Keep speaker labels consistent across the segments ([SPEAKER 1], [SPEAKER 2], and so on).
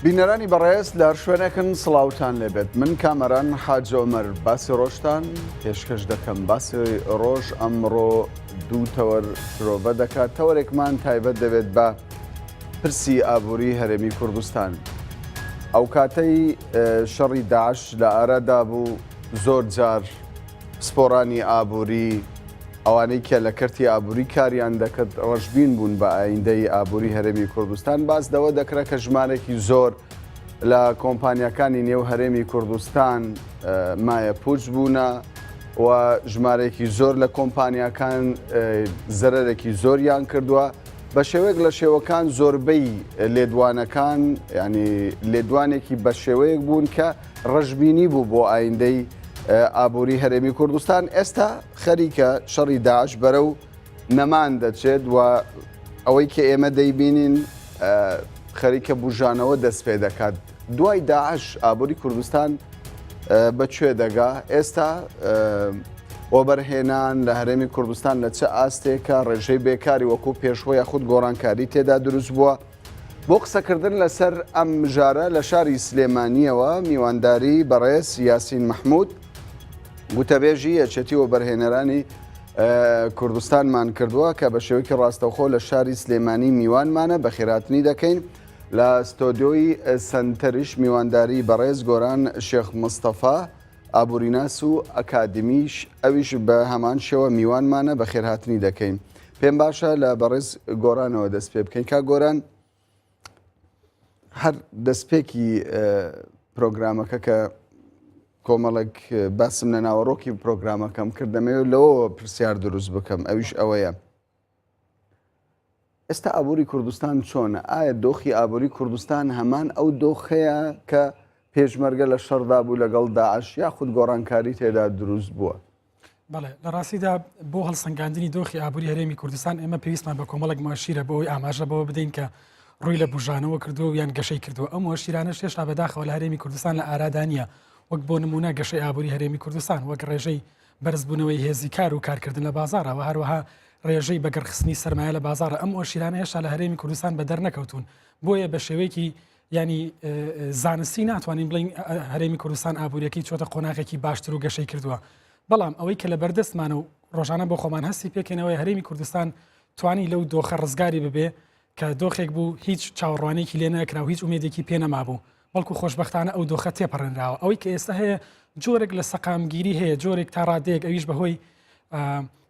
[SPEAKER 1] بینەرانی بەڕێز لە شوێنێکن سڵاوتان لێبێت من کامەران حاج عومەر باسی ڕۆژتان پێشکەش دەکەم. باسی ڕۆژ ئەمڕۆ دوو تەوەر فرۆڤە دەکات. تەوەرێکمان تایبەت دەبێت بە پرسی ئابووری هەرێمی کوردستان. ئەو کاتەی شەڕی داعش لە ئارادا بوو زۆر جار سپۆرانی ئابووری ئەوانەی کە لە کەرتی ئابووری کاریان دەکرد ڕەشبین بوون بە ئایندەی ئابووری هەرێمی کوردستان. باس دەوە دەکرێت کە ژمارێکی زۆر لە کۆمپانیەکانی نێو هەرێمی کوردستان مایە پوچ بوونە و ژمارێکی زۆر لە کۆمپانیەکان زەرەرێکی زۆریان کردووە. بە شێوەیەک لە شێوەکان زۆربەی لێدوانەکان ینی لێدوانێکی بە شێوەیەک بوون کە ڕەشبینی بوو بۆ ئایندەی ئابووری هەرێمی کوردستان. ئێستا خەریکە شەڕی داعش بەرەو نەمان دەچێت و ئەوەی کە ئێمە دەیبینین خەریکە بژانەوە دەست پێ دەکات. دوای داعش ئابووری کوردستان بەکوێ دەگا؟ ئێستا وەبەرهێنان لە هەرێمی کوردستان لە چه ئاستێکە ڕێژەی بێکاری وەکو پێشوە یاخود گۆڕانکاری تێدا دروست بووە. بۆ قسەکردن لەسەر ئەم ژارە لە شاری سلێمانیەوە میوانداری بەڕێز یاسین مەحموود گوتەبێژی یەکێتی وەبەرهێنەرانی کوردستانمان کردووە کە بە شێوەیەکی ڕاستەوخۆ لە شاری سلێمانی میوانمانە بە خێراتنی دەکەین. لە ستۆدیۆی سنتەریش میوانداری بەڕێز گۆران شێخ مستەفا ئابووریناس و ئەکادمیش ئەویش بە هەمان شێوە میوانمانە بە خێرهاتنی دەکەین. پێم باشە لە بەڕێز گۆرانەوە دەست پێ بکەین. کا گۆران هەر دەستپێکی پرۆگرامەکە کە کۆمەڵێک باسم لە ناوەڕۆکی پرۆگرامەکەم کردەمەوە لەوە پرسیار دروست بکەم. ئەویش ئەوەیە ئێستا ئابووری کوردستان چۆنە؟ ئایا دۆخی ئابووری کوردستان هەمان ئەو دۆخەیە کە پێشمەرگە لە شەڕدا بوو لەگەڵ داعش یاخود گۆڕانکاری تێدا دروست بووە؟
[SPEAKER 2] بەڵێ لە ڕاستیدا بۆ هەڵسەنگاندنی دۆخی ئابووری هەرێمی کوردستان ئێمە پێویستمان بە کۆمەڵێک مۆشیرە بۆی ئاماژە بەوە بدەین کە ڕووی لە بژانەوە کردو یان گەشەی کردووە. ئەم مۆشیرانەش هێشتا بەداخەوە لە هەرێمی کوردستان لە ئارادانیە وەک بۆ نمونە گەشەی ئابووری هەرێمی کوردستان وەک ڕێژەی بەرزبوونەوەی هێزی کار و کارکردن لە بازارەوە هەروەها ڕێژەی بەگەرخستنی سەرمایە لە بازارە. ئەم مۆشیرانە هێشتا لە هەرێمی کوردستان بە دەرنەکەوتون بۆیە بە شێوەیەکی ینی زانستی ناتوانین بڵین هەرێمی کوردستان ئابوووریەکەی چۆتە قۆناغێکی باشتر و گەشەی کردووە. بەڵام ئەوەی کە لە بەردەستمانە و ڕۆژانە بۆ خۆمان هەستی پێکەنەوەی هەرێمی کوردستان توانی لەو دۆخە ڕزگاری ببێ کە دۆخێک بوو هیچ چاوەڕوانێکی لێ نەکرا و هیچ ئومێدێکی پێ نەمابوو بەڵکو خۆشبەختانە ئەو دۆخە تێپەڕێنراوە. ئەوەی کە ئێستا هەیە جۆرێک لە سەقامگیری هەیە جۆرێک تا ڕادەیەک ئەویش بەهۆی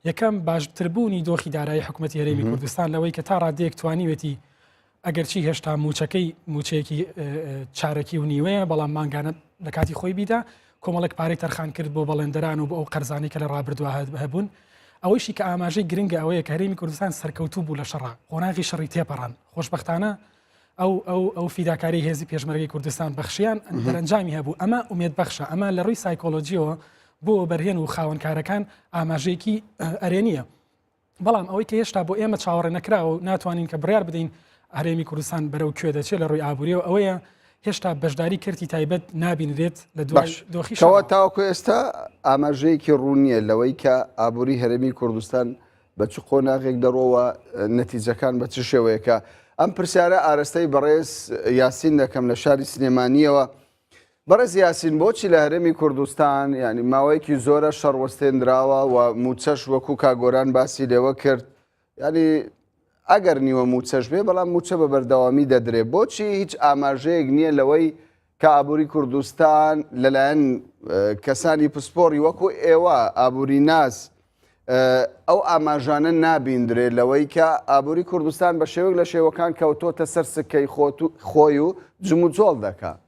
[SPEAKER 2] یەکەم باشتربوونی دۆخی دارایی حکوومەتی هەرێمی کوردستان لەوەی کە تا ڕادەیەک توانیوێتی ئەگەرچی هێشتا موچەیەکی چارەکی و نیوەیە بەڵام ماگانە لە کاتی خۆی بیدا کۆمەڵک پارەی تەرخان کرد بۆ بەڵێندەران و بۆ ئەو قەرزانی کە لە ڕابردووە هەبوون. ئەوەیشی کە ئاماژەی گرنگە ئەوەیە کە هەرێمی کوردستان سەرکەوتوو بوو لە شەڕ قۆناغی شەڕی تێپەڕان. خۆشبەختانە ئەو فیداکاری هێزی پێشمەرگی کوردستان بەخشیان دەرەنجامی هەبوو. ئەمە ئومێد بەخشە. ئەمە لە ڕووی سایکۆلۆجیەوە بۆ بەرهێن و خاوەنکارەکان ئاماژەیەکی ئەرێنیە. بەڵام ئەوەی کە هێشتا بۆ ئێمە چاوەڕێ نەکراوە و ناتوانین کە بڕیار بدەین هەرێمی کوردستان بەرەو کوێ دەچێت لە ڕووی ئابووریەوە ئەوەیە هێشتا بەشداری کردی تایبەت نابینرێت لە دوای دۆخیشەوە.
[SPEAKER 1] تاوەکو ئێستا ئاماژەیەکی ڕوونیە لەوەی کە ئابووری هەرێمی کوردستان بە چ قۆناغێک دەڕۆوە نەتیجەکان بە چ شێوەیەکە. ئەم پرسیارە ئارەستەی بەڕێز یاسین دەکەم لە شاری سلێمانیەوە. بەڕێز یاسین بۆچی لە هەرێمی کوردستان ینی ماوەیەکی زۆرە شەڕوەستێنراوە و موچەش وەکو کاگۆران باسی لێوە کرد ینی ئەگەر نیوە موچەش بێ بەڵام موچە بە بەردەوامی دەدرێ بۆچی هیچ ئاماژەیەک نییە لەوەی کە ئابووری کوردستان لەلایەن کەسانی پسپۆڕی وەکو ئێوە ئابووری ناس ئەو ئاماژانە نابیندرێت لەوەی کە ئابووری کوردستان بە شێوەیەک لە شێوەکان کەوتۆتە سەر سکەی خۆی و جم و جۆڵ دەکات؟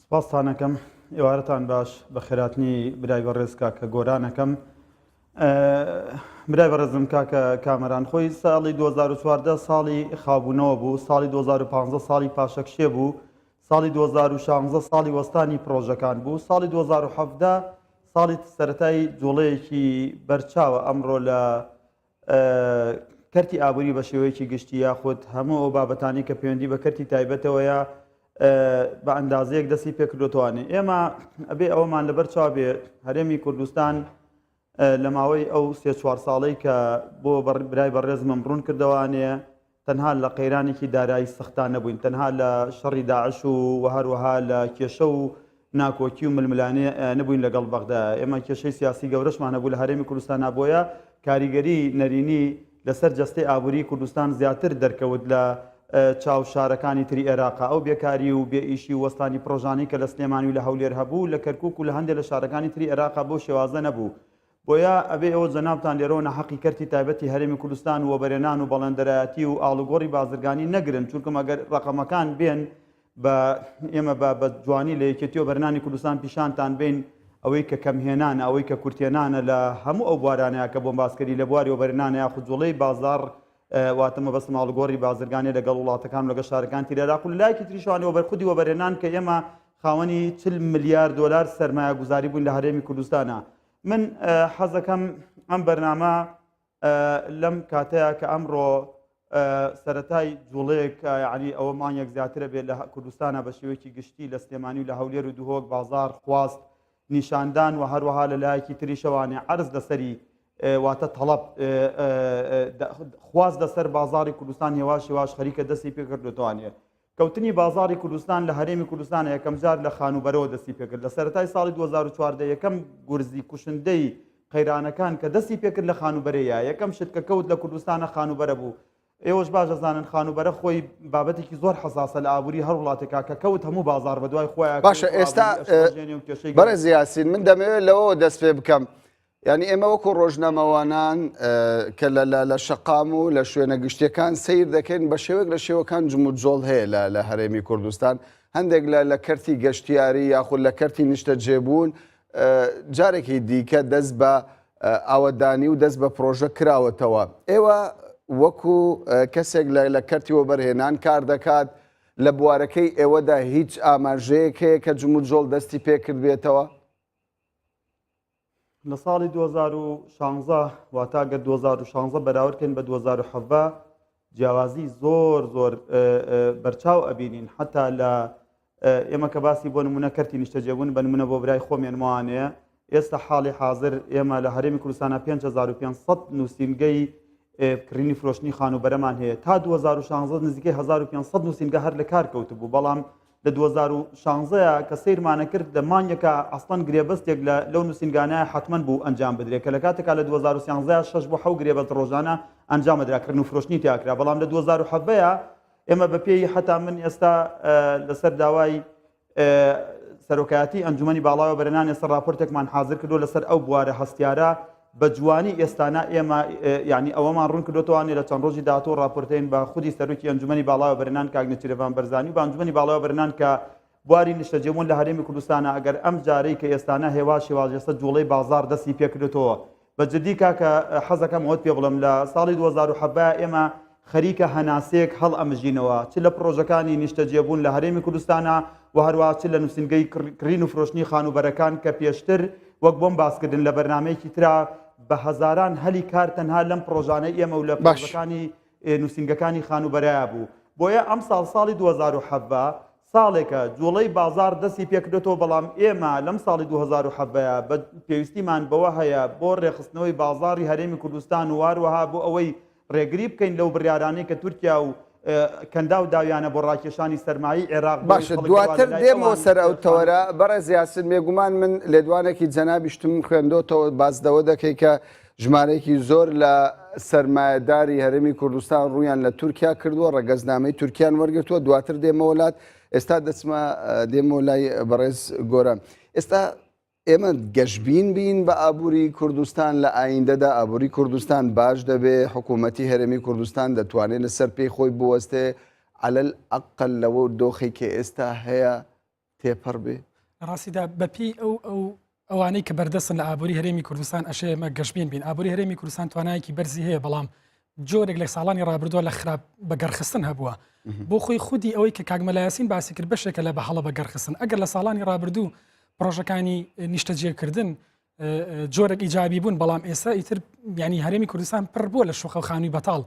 [SPEAKER 3] سپاستانەکەم ئێوارەتان باش بە خێراتنی برای بەڕێزکا کە گۆرانەکەم. برای بەڕێزم کاکە کامەران خۆی ساڵی 2014 ساڵی خابوونەوە بوو، ساڵی 2015 ساڵی پاشەکشێ بوو، ساڵی 2016 ساڵی وەستانی پرۆژەکان بوو، ساڵی 2017 ساڵی سەرەتایی جوڵەیەکی بەرچاوە ئەمڕۆ لە کەرتی ئابووری بە شێوەیەکی گشتی یاخود هەموو ئەو بابەتانی کە پەیوەندی بە کەرتی تایبەتەوەیە بە ئەندازەیەک دەستی پێکردوتوانێ. ئێمە ئەبێ ئەوەمان لەبەر چاو بێ هەرێمی کوردستان لە ماوەی ئەو 3-4 ساڵەی کە بۆ برای بەڕێزمە بڕوون کردەوانەیە تەنها لە قەیرانێکی دارایی سەختان نەبووین، تەنها لە شەڕی داعش و هەروەها لە کێشە و ناکۆکی و ململانێ نەبووین لەگەڵ بەغدا. ئێمە کێشەی سیاسی گەورەشمان هەبوو لە هەرێمی کوردستان بۆیە کاریگەری نەرینی لەسەر جەستەی ئابووری کوردستان زیاتر دەرکەوت لە چاو شارەکانی تری عێراقا. ئەو بێکاری و بێئیشی و وەستانی پرۆژانەی کە لە سلێمانی و لە هەولێر هەبوو لە کەرکووک و لە هەندێک لە شارەکانی تری عێراقا بۆ شێوازە نەبوو. بۆیە ئەبێ ئەوە جەنابتان لێرەوە نەحەقی کەرتی تایبەتی هەرێمی کوردستان و وەبەرێنان و بەڵێندەرایەتی و ئاڵوگۆڕی بازرگانی نەگرن، چونکە ئەگەر ڕقەمەکان بێن ئێمە بە جوانی لە یەکێتی و بەرنانی کوردستان پیشانتان بین ئەوەی کە کەمهێنانە، ئەوەی کە کورتێنانە لە هەموو ئەو بوارانەیە کە بۆم باسکەری لە بواری وەبەرێنانە یاخود جوڵەی بازار واتەمە بەس ماڵگۆڕی بازرگانی لەگەڵ وڵاتەکان لەگە شارەکان تیرێراق و لایەکی تریشوانی وەبەرخودی وەبەرێنان کە ئێمە خاوەنی 40 ملیار دلار سەرمایە گوزاری بوون لە هەرێمی کوردستانە. من حەزەکەم ئەم بەرنامە لەم کاتەیە کە ئەمڕۆ سەرەتای جوڵەیەک یعنی ئەوە مانگێک زیاترە بێت لە کوردستانە بە شێوەیەکی گشتی لە سلێمانی و لە هەولێر و دوهۆک بازار خواست نیشاندان و هەروەها لە لایەکی تری شەوانێ عەرز لەسەری واتە تەڵەب خواست لەسەر بازاری کوردستان هێواش هێواش خەریکە دەستی پێکرد دەتوانێت. کەوتنی بازاری کوردستان لە هەرێمی کوردستانە یەکەم جار لە خانوبەرەوە دەستی پێکرد. لە سەرەتای ساڵی 2014 یەکەم گورزی کوشندەی قەیرانەکان کە دەستی پێکرد لە خانوبەرەیە، یەکەم شت کە کەوت لە کوردستانە خانوبەرە بوو. ئێوەش باش دەزانن خانوبەرە خۆی بابەتێکی زۆر حەساسە لە ئابووری هەر وڵاتێکا کە کەوت هەموو بازار بە دوای خۆیان.
[SPEAKER 1] باشە ئێستا بەڕێز یاسین من دەمەوێت لەوە دەست پێ بکەم. یعنی ئێمە وەکو ڕۆژنامەوانان کە لە شەقام و لە شوێنە گشتیەکان سیر دەکەین بە شێوەیەک لە شێوەکان جموجۆڵ هەیە لە هەرێمی کوردستان، هەندێک لە کەرتی گەشتیاری یاخود لە کەرتی نیشتە جێبوون جارێکی دیکە دەست بە ئاوەدانی و دەست بە پرۆژە کراوەتەوە. ئێوە وەکو کەسێک لە کەرتی وەبەرهێنان کار دەکات لە بوارەکەی ئێوەدا هیچ ئاماژەیەک هەیە کە جموجۆڵ دەستی پێکرد بێتەوە؟
[SPEAKER 3] لە ساڵی 2016 واتاگە 2016 بەراوردکەین بە 2017 جیاوازی زۆر بەرچاو ئەبینین. حتا لە ئێمە کە باسی بۆ نمونە کەرتی نیشتەجێبوون بە نمونە بۆ برای خۆمێنوانەیە، ئێستا حاڵی حاضر ئێمە لە هەرێمی کوردستانە 5500 نووسینگەی کڕینی فرۆشتنی خانوبەرەمان هەیە. تا 2016 نزیکەی 1500 نووسینگە هەر لە کار کەوت بوو، بەڵام لە 2016 کە سیرمانە کرد لە مانگێکە ئەسڵەن گرێبەستێک لەو نووسینگانایە حتمەن بوو ئەنجام بدرێت، کە لە کاتێکا لە 2013 6 بۆ 7 گرێبەست ڕۆژانە ئەنجامەدراکردن و فرۆشتنی تیاکرا. بەڵام لە 2017 ئێمە بە پێی حتا من ئێستا لەسەر داوای سەرۆکایەتی ئەنجومەنی باڵای وەبەرهێنان ئێستا راپۆرتێکمان حاضر کردو لەسەر ئەو بوارە هەستیارە بە جوانی ئێستانە ئێمە یعنی ئەوەمان ڕوون کردوتوانێت لە چەند ڕۆژی داهاتوو راپۆرتین بە خودی سەرۆکی ئەنجومەنی باڵای وەبەرهێنان کاک نەچیرەڤان بەرزانی و بە ئەنجومەنی باڵای وەبەرهێنان کە بواری نیشتەجێبوون لە هەرێمی کوردستانە ئەگەر ئەم جارەی کە ئێستانە هێواش هێواژێستا جوڵەی بازار دەستی پێکردێتەوە. بە جددی کاکە حەزەکەم ئەوت پێ بڵم لە ساڵی 2017 ئێمە خەریکە هەناسەیەک هەڵ ئەمژینەوە چ لە پرۆژەکانی نیشتەجێبوون لە هەرێمی کوردستانە و هەروە چ لە نووسینگەی کڕین و فرۆشتنی خانوبەرەکان کە پێشتر وەک بۆم باسکردن لە بەرنمەیەکی ترا بە هەزاران هەلی کار تەنها لەم پرۆژانەی ئێمە و لە پرۆژەکانی نووسینگەکانی خانوبەرایە بوو. بۆیە ئەم ساڵی 2017 ساڵێکە جوڵەی بازار دەستی پێکردێتەوە، بەڵام ئێمە لەم ساڵی 2017 بە پێویستیمان بەوە هەیە بۆ ڕێخستنەوەی بازاری هەرێمی کوردستان و واروەها بۆ ئەوەی ڕێگری بکەین لەو بڕیارانەی کە تورکیا و کەندا و داویانە بۆ ڕاکێشانی سەرمایی عێراق.
[SPEAKER 1] باشە دواتر دێمەوە سەر ئەو تەوەرە. بەڕێز یاسین بێگومان من لێدوانێکی جەنابیشتم خوێندۆتەوە بازدەوە دەکەی کە ژمارەیەکی زۆر لە سەرمایەداری هەرێمی کوردستان ڕوویان لە تورکیا کردووە، ڕێگەزنامەی تورکیان وەرگرتووە، دواتر دێمە وڵات. ئێستا دەچمە دێمەوە لای بەڕێز گۆران. ئێستا ئێمە گەشتبین بین بە ئابووری کوردستان لە ئایندەدا ئابووری کوردستان باش دەبێ، حکوومەتی هەرێمی کوردستان دەتوانێت لەسەر پێی خۆی بوەستێ عەلەل ئەقەل لەوە دۆخی کە ئێستا هەیە تێپەڕ بێ.
[SPEAKER 2] ڕاستیدا بەپی ئەوانەی کە بەردەستن لە ئابووری هەرێمی کوردستان ئەشێ ئێمە گەشتبین بین. ئابووری هەرێمی کوردستان توانایەکی بەرزی هەیە، بەڵام جۆرێک لە ساڵانی ڕابردووە لە خراپ بەگەرخستن هەبووە. بۆ خۆی خودی ئەوەی کە کاک مەلا یاسین باسی کرد بەشێکە لە بەهەڵە بەگەرخستن. ئەگەر لە ساڵانی ڕابردوو پرۆژەکانی نیشتەجێکردن جۆرێک ئیجابی بوون، بەڵام ئێستا ئیتر ینی هەرێمی کوردستان پڕ بووە لە شوخە و خانووی بەتاڵ.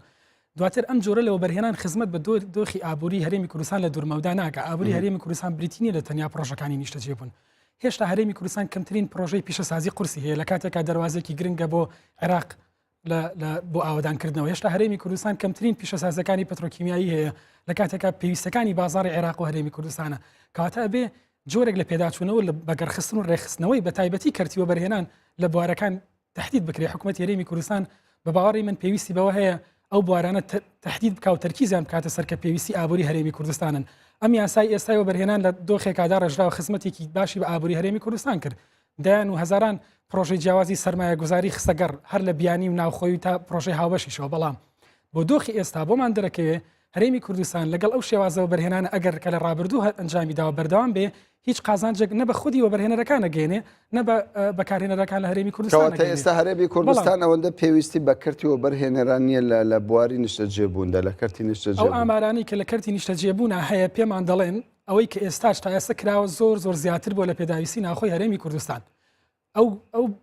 [SPEAKER 2] دواتر ئەم جۆرە لەوە بەرهێنان خزمەت بە دۆخی ئابووری هەرێمی کوردستان لە دوورمەودا ناکە. ئابووری هەرێمی کوردستان بریتینی لە تەنیا پرۆژەکانی نیشتەجێبوون. هێشتا هەرێمی کوردستان کەمترین پرۆژەی پیشەسازی قورسی هەیە لە کاتێکا دەواازێکی گرنگە بۆ عێراق بۆ ئاوادانکردنەوە هێشتا هەرێمی کوردستان کەمترین پیشەسازەکانی پەترۆکیمیایی هەیە لە کاتێکا پێویستەکانی بازاری عێراق و هەرێمی کوردستانە کاتە بێ جۆرێک لە پێداچوونەوە لە بەگەڕخستن و ڕێخستنەوەی بە تایبەتی کەرتیوە بەرهێنان لە بوارەکان تهدید بکرێ حکوومەت هەرێمی کوردستان بە باوەڕی من پێویستی بەوە هەیە ئەو بوارانە تهدید بکە و تەرکیزیان بکاتە سەر کە پێویستی ئابووری هەرێمی کوردستانن ئەم یاسای ئێستای وەبەرهێنان لە دۆخێکادا ڕێژراوە خزمەتێکی باشی بە ئابووری هەرێمی کوردستان کرد دایان و هەزاران پرۆژەی جیاوازی سەرمایە گوزاری خستەگەڕ هەر لە بیانی و ناوخۆی تا پرۆژەی هاوبەشیشەوە بەڵام بۆ دۆخی ئێستا بۆمان دەرەکەوێ هەرێمی کوردستان لەگەڵ ئەو شێوازەوە بەرهێنانە ئەگەر کە لە ڕابردوو ئەنجامی داوە بەردەوام بێ هیچ قازانجێک نە بە خودی وەبەرهێنەرەکانە گەێنێ نە بە بەکارهێنەرەکان لە هەرێمی کوردستان
[SPEAKER 1] ئێستا هەرێمی کوردستان ئەوەندە پێویستی بە کەرتی وەبەرهێنەران نیە لە بواری نیشتەجێبووندا لە کەرتی نیشتەجێبوون ئەو
[SPEAKER 2] ئامارانی کە لە کەرتی نیشتەجێبوونە هەیە پێمان دەڵێن ئەوەی کە ئێستاش تا ئێستا کراوە زۆر زیاتر بۆ لە پێداویستی ناخۆی هەرێمی کوردستان ئەو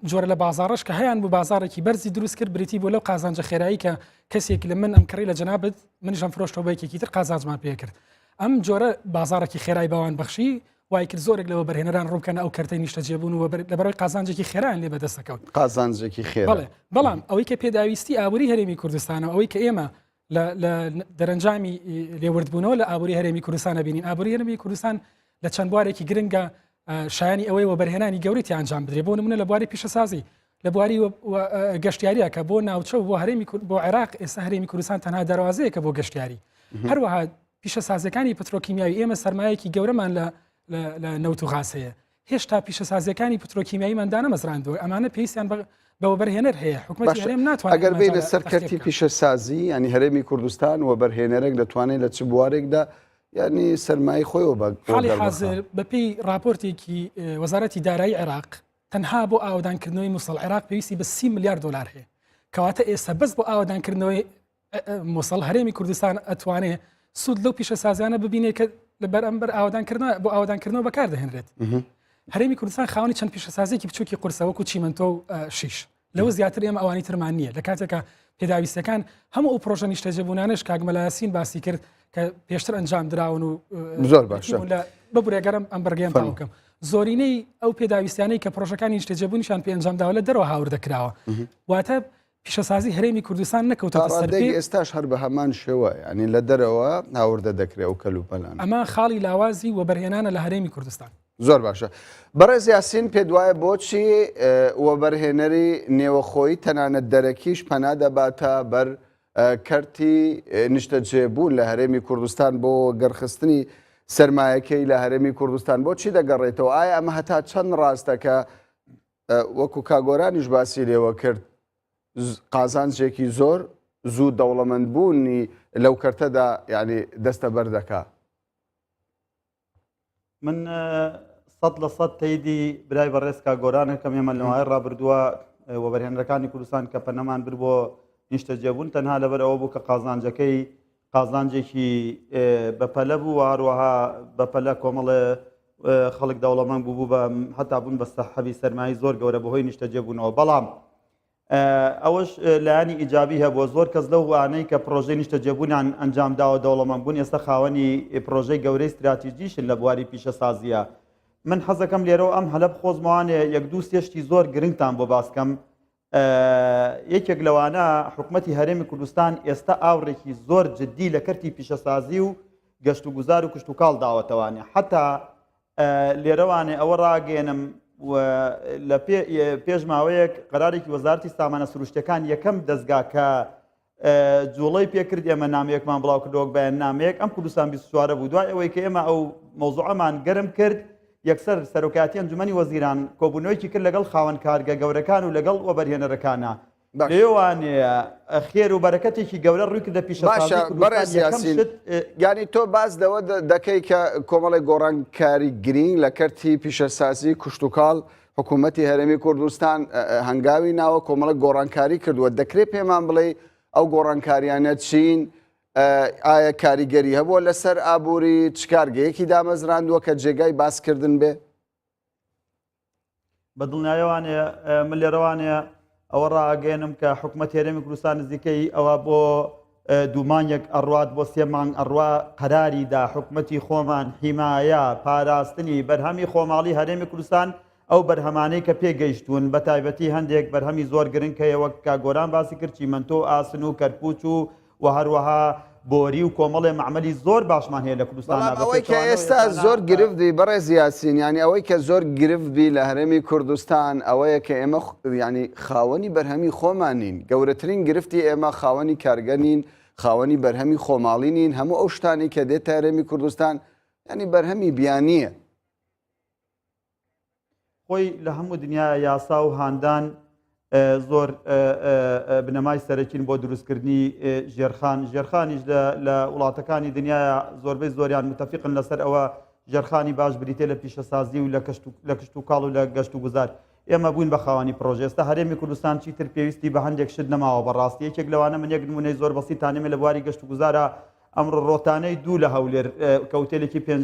[SPEAKER 2] جۆرە لە بازارش کە هەیان بۆ بازارێکی بەرزی دروست کرد بریتی بۆ لەو قازانجە خێرایی کە کەسێک لە من ئەم کڕی لە جەنابەت منیشم فرۆشتەوە بەیەکێکی تر قازانجمان پێ کرد ئەم جۆرە بازارێکی خێرایی باوان بەخشی وای کرد زۆرێک لەوە بەرهێنەران ڕووکەن ئەو کەرتەی نیشتەجێبوون و لەبەرەوەی قازانجێکی خێران لێ بەدەستەکەوت
[SPEAKER 1] قازانجێکی خێر
[SPEAKER 2] بەڵام ئەوەی کە پێداویستی ئابووری هەرێمی کوردستانە ئەوەی کە ئێمە لە دەرەنجامی لێوردبوونەوە لە ئابووری هەرێمی کوردستانە بینین ئابووری هەرێمی کوردستان لە چەند بوارێکی گرنگە شایانی ئەوەی وەبەرهێنانی گەورەی ئەنجام بدرێ بۆ نمونە لە بواری پیشەسازی لە بواری گەشتیاریە کە بۆ ناوچە بۆ هەرێمی بۆ عێراق ئێستا هەرێمی کوردستان تەنها دەواازەیەکە بۆ گەشتیاری هەروەها پیشەسازەکانی پترۆکیمیاوی ئێمە سەرمایەکی گەورەمان لە نەوت و غاز هەیە هێشتا پیشەسازەکانی پترۆکیمیاییمان دانەمەزراندەوە ئەمانە پێویستیان بە وەبەرهێنەر هەیە حکوومەتی هەرێم ناتوانێت
[SPEAKER 1] ئەگەر بێ لە سەرکەرتی پیشەسازی ینی هەرێمی کوردستان وەبەرهێنەرێک دەتوانێت لە چ بوارێکدا ینی سەرمای خۆیەوە
[SPEAKER 2] حاڵی حاضر بەپێی راپۆرتێکی وەزارەتی دارایی عێراق تەنها بۆ ئاودانکردنەوەی مووسڵ عێراق پێویستی بە 30 میلیارد دلار هەیە کەواتە ئێستا بەس بۆ ئاودانکردنەوەی مووسڵ هەرێمی کوردستان ئەتوانێت سوود لەو پیشەسازیانە ببینێت کە لە بەرامبەر ئاودانکردنەوە بۆ ئاودانکردنەوە بەکاردەهێنرێت هەرێمی کوردستان خاوەنی چەند پیشەسازیێکی بچووکی قورسەوەکو چیمەنتۆ و شیش لەوە زیاتر ئێمە ئەوانی ترمان نییە لە کاتێکە پێداویستەکان هەموو ئەو پرۆژە نیشتەجێبوونانش کاگمەلا یاسین باسی کرد کە پێشتر ئەنجام دراون و
[SPEAKER 1] زۆر باشە
[SPEAKER 2] ببورێگەرم ئەم بەرگەیان تاوکەم زۆرینەی ئەو پێداویستیانەی کە پرۆژەکانی نیشتەجێبوونیشان پێ ئەنجام داوە لە دەرەوە هاوردەکراوە واتە پیشەسازی هەرێمی کوردستان نەکەوتە سەردەی
[SPEAKER 1] ئێستاش هەر بە هەمان شێوە ینی لە دەرەوە هاوردە دەکرێت و کەلوپەلان
[SPEAKER 2] ئەمە خاڵی لاوازی وەبەرهێنانە لە هەرێمی کوردستان
[SPEAKER 1] زۆر باشە بەڕێز یاسین پێ دوایە بۆچی وەبەرهێنەری نێوەخۆی تەنانەت دەرەکیش پەنا دەباتە بەر کەرتی نیشتەجێبوون لە هەرێمی کوردستان بۆ گەڕخستنی سەرمایەکەی لە هەرێمی کوردستان بۆچی دەگەڕێتەوە ئایا ئەمە هەتا چەند ڕاستەکە وەکو کاگۆرانیش باسی لێوە کرد قازانجێکی زۆر زوو دەوڵەمەندبوونی لەو کەرتەدا ینی دەستە بەردەکە
[SPEAKER 3] من 100% تەیدی برای بەڕێز کاگۆرانە کەم ئێمە لەماوەی ڕابردووە وەبەرهێنەرەکانی کوردستان کە پەنەمان برد بۆ نیشتەجێبوون تەنها لەبەر ئەوە بوو کە قازانجەکەی قازانجێکی بەپەلە بوو هەروەها بەپەلە کۆمەڵە خەڵک دەوڵەمەند بوو بە هەتا بوون بە سەحەبی سەرمایی زۆر گەورە بەهۆی نیشتەجێبوونەوە بەڵام ئەوەش لایانی ئیجابی هەبووە زۆر کەس لەو وانەی کە پرۆژەی نیشتەجێبوونیان ئەنجام داوە دەوڵەمەند بوون ئێستا خاوەنی پرۆژەی گەورەی استراتیژیشن لە بواری پیشەسازیە من حەزەکەم لێرەوە ئەم هەلە بخۆزمەوانێ یەک دوو سێشتی زۆر گرنگتان بۆ باسکەم یەکێک لەوانە حکوومەتی هەرێمی کوردستان ئێستا ئاوڕێکی زۆر جددی لە کەرتی پیشەسازی و گەشت و گوزار و کشت و کاڵ داوەتەوانێ حتا لێرەوانێ ئەوە ڕاگەێنم لە پێش ماوەیەک قەرارێکی وەزارەتی سامانە سروشتەکان یەکەم دەستگاکە جوڵەی پێکرد ئێمە نامەیەکمان بڵاو کردەوە بەیان نامەیەک ئەم کوردستان 24 بوو دوای ئەوەی کە ئێمە ئەو مەوزوعەمان گەرم کرد یەکسەر سەرۆکاتی ئەنجومەنی وەزیران کۆبوونەوەیکی کرد لەگەڵ خاوەن کارگە گەورەکان و لەگەڵ وەبەرهێنەرەکانە لێوانەیە خێر و بەرەکەتێکی گەورە ڕووی کردە پیشەسازی
[SPEAKER 1] بەڕێز یاسین ینی تۆ باز دەوە دەکەی کە کۆمەڵی گۆڕانکاری گرنگ لە کەرتی پیشەسازی کوشت و کاڵ حکوومەتی هەرێمی کوردستان هەنگاوی ناوە کۆمەڵە گۆڕانکاری کردووە دەکرێت پێمان بڵێ ئەو گۆڕانکاریانە چین ئایا کاریگەری هەبووە لەسەر ئابووری چکارگەیەکی دامەزراندووە کە جێگای باسکردن بێ
[SPEAKER 3] بەدڵنیایەوانەیە من لێرەوانەیە ئەوە ڕاگەێنم کە حکوومەت هەرێمی کوردستان نزیکەی ئەوە بۆ دوومانیەک ئەڕوات بۆ 3 مانگ ئەڕوا قەراریدا حکوومەتی خۆمان حیمایە پاراستنی بەرهەمی خۆماڵی هەرێمی کوردستان ئەو بەرهەمانەی کە پێگەیشتون بە تایبەتی هەندێک بەرهەمی زۆر گرنگ کە ئێوە کاگۆران باسی کرد چیمەنتۆ ئاسن و کەرپوچ و هەروەها بۆری و کۆمەڵێ معمەلی زۆر باشمان هەیە لە کوردستان
[SPEAKER 1] ئەوەی کە ئێستا زۆر گرفتی بەڕێز یاسین ینی ئەوەی کە زۆر گرفتی لە هەرێمی کوردستان ئەوەیە کە ئێمە ینی خاوەنی بەرهەمی خۆمانین گەورەترین گرفتی ئێمە خاوەنی کارگەنین خاوەنی بەرهەمی خۆماڵینین هەموو ئەو شتانی کە دێت تا هەرێمی کوردستان ینی بەرهەمی بیانیە
[SPEAKER 3] خۆی لە هەموو دنیا یاسا و هاندان زۆر بنەمای سەرەکین بۆ دروستکردنی ژێرخانیش لە وڵاتەکانی دنیاە زۆربەی زۆریان متەفقن لەسەر ئەوە ژێرخانی باش بریتێ لە پیشەسازی و لە کشت و کاڵ و لە گەشت و گوزار ئێمە بووین بە خاوەنی پرۆژێ ئێستا هەرێمی کوردستان چیتر پێویستی بە هەندێک شت نەماوە بەڕاستی یەکێک لەوانە من یەک نمونەی زۆر بەسیطانێمە لە بواری گەشت و گوزارە ئەمڕۆ ڕۆتانەی دوو لە هەولێر کەوتێلێکی 5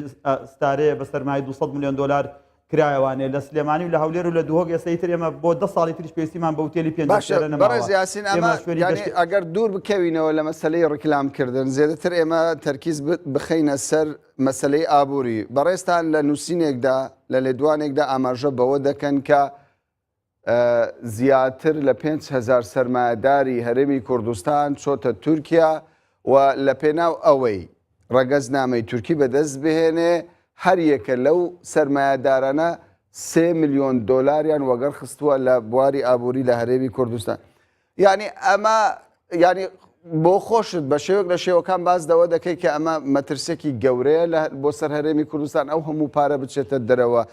[SPEAKER 3] ستارەیە بە سەرمای 200 میلیۆن دلار کرایەوانێ لە سلێمانی و لە هەولێر و لە دوهۆک ئێستەیتر ئێمە بۆ 10 ساڵی تریش پێویستیمان بە وتێلی 5
[SPEAKER 1] بەڕێز یاسین ئەگەر دوور بکەوینەوە لە مەسلەی ڕکلامکردن زیاتر ئێمە تەرکیز بخەینە سەر مەسلەی ئابووری بەڕێستان لە نووسینێکدا لە لێدوانێکدا ئاماژە بەوە دەکەن کە زیاتر لە 5,000 سەرمایەداری هەرێمی کوردستان چۆتە تورکیا و لە پێناو ئەوەی ڕەگەزنامەی تورکی بەدەست بهێنێ هەر یەکە لەو سەرمایەدارانە 3 میلیۆن دۆلاریان وەگەر خستووە لە بواری ئابووری لە هەرێمی کوردستان یعنی ئەمە ینی بۆ خۆشت بە شێوەک لە شێوەکان باز دەوە دەکەی کە ئەمە مەترسێکی گەورەیە بۆ سەر هەرێمی کوردستان ئەو هەموو پارە بچێتە دەرەوە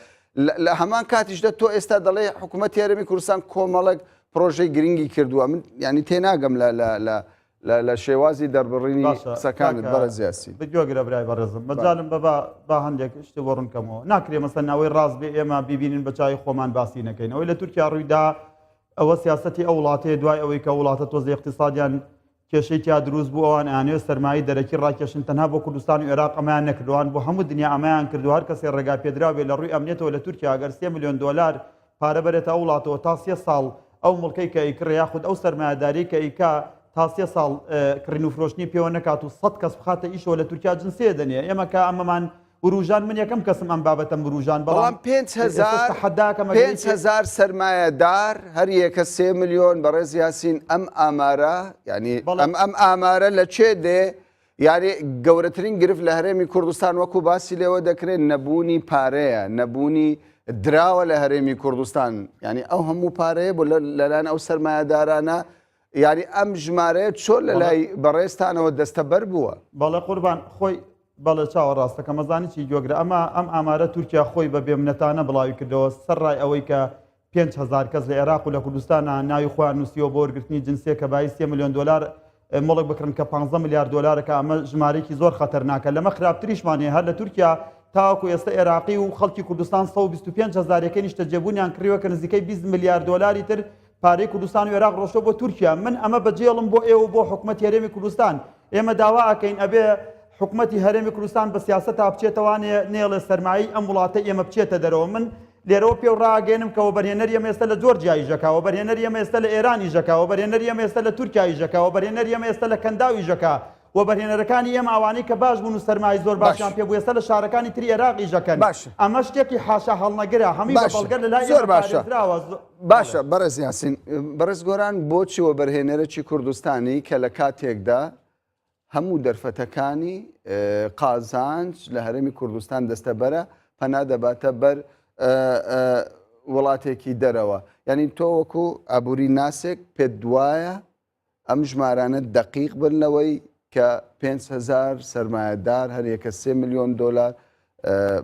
[SPEAKER 1] لە هەمان کاتیشدا تۆ ئێستا دەڵێ حکوومەتی هەرێمی کوردستان کۆمەڵک پرۆژەی گرنگی کردووە من ینی تێناگەم لە شێوازی دەربڕینی قسەکانت بەڕێز یاسین
[SPEAKER 3] بگوێگرە برای بەڕێزم مەجالم بە هەندێک شتێ بۆ ڕوونکەمەوە ناکرێ مەسەن ناوەی ڕاست بێ ئێمە بیبینین بە چای خۆمان باسی نەکەین ئەوەی لە تورکیا ڕوویدا ئەوە سیاسەتی ئەو وڵاتەیە دوای ئەوەی کە وڵاتە تۆزی اقتصادیان کێشەی تیا دروست بوو ئەوان ئەیانوێت سەرمایی دەرەکی ڕاکێشن تەنها بۆ کوردستان و عێراق ئەمایان نەکردوان بۆ هەموو دنیا ئەمایان کردو هەر کەسێ ڕێگا پێدراوە بێ لە ڕووی ئەمنیەتەوە لە تورکیا ئەگەر 3 میلیۆن دلار پارە بەرێتە ئەو وڵاتەوە تا 3 ساڵ ئەو مڵکەی کە ئیکڕ یاخود ئەو سەرمایەداری کە ئیکا تا 3 ساڵ کڕین و فرۆشتنی پێوە نەکات و 100 کەس بخاتە ئیشەوە لە تورکیا جنسێ دەنێ ئێمە کە ئەمەمان بروژان من یەکەم کەسم ئەم بابەتەم بروژان
[SPEAKER 1] بەڵام 5,000 سەرمایەدار هەر یەکە 3 میلیۆن بەڕێز یاسین ئەم ئامارە ینی ئەم ئامارە لە چێ دێ یاری گەورەترین گرفت لە هەرێمی کوردستان وەکو باسی لێوە دەکرێت نەبوونی پارەیە نەبوونی دراوە لە هەرێمی کوردستان ینی ئەو هەموو پارەیە بۆ لەلایەن ئەو سەرمایەدارانە یاری ئەم ژمارەیە چۆن لە لای بەڕێستانەوە دەستەبەر بووە
[SPEAKER 3] بەڵێ قوربان خۆی بەڵێ چاوە ڕاستەکە مەزانی چی گوێگرە ئەم ئامارە تورکیا خۆی بە بێمنەتانە بڵاوی کردەوە سەرڕای ئەوەی کە 5,000 کەس لە عێراق و لە کوردستانە ناوی خۆیان نووسیەوە بۆ وەرگرتنی جنسێ کە بای 3 میلیۆن دلار مڵک بکردن کە 15 میلیارد دلارەکە ئەمە ژمارەیەکی زۆر خەتەرناکە لەمە خراپتریشمان هەیە هەر لە تورکیا تاوەکو ئێستا عێراقی و خەڵکی کوردستان 125,000 نیشتە جێبوونیان کڕیوە کە نزیکەی 20 میلیارد دلاری تر پارەی کوردستان و عێراق ڕۆشتە بۆ تورکیا من ئەمە بەجێڵم بۆ ئێوە بۆ حکوومەتی هەرێمی کوردستان ئێمە داوا ئەکەین ئەبێ حکوومەتی هەرێمی کوردستان بە سیاسەتا بچێتەوانێ نێڵێ سەرمایی ئەم وڵاتە ئێمە بچێتە دەرەوە من لێرەوە پێ و ڕاگەێنم کەەوە بەرهێنەری ئێمە ئێستا لە جۆرجیایی ژەکاوە بەرهێنەری ئێمە ئێستا لە ئێرانی ژەکاوە بەرهێنەری ئێمە ئێستا لە تورکیایی ژەکاوە بەرهێنەری ئێمە ئێستا لە کەنداوی ژەکا و بەرهێنەرەکانی ئێمە ئەوانەی کە باش بوون و سەرمای زۆر باشیان پێ بوو ئێستا لە شارەکانی تری عێراقی ژەکەن ئەمە شتێکی حاشا هەڵنەگرە هەمی بەڵگەر لە لای
[SPEAKER 1] زۆر باشە بەڕێز یاسین بەڕێز گۆران بۆچیوە بەرهێنەرێکی کوردستانی کە لە کاتێکدا هەموو دەرفەتەکانی قازانج لە هەرێمی کوردستان دەستەبەرە پەنا دەباتە بەر وڵاتێکی دەرەوە یعنی تۆ وەکو ئابووری ناسێک پێت دوایە ئەم ژمارانە دەقیق بنەوەی کە 5,000 سەرمایەدار هەر یەکە 3 میلیۆن دلار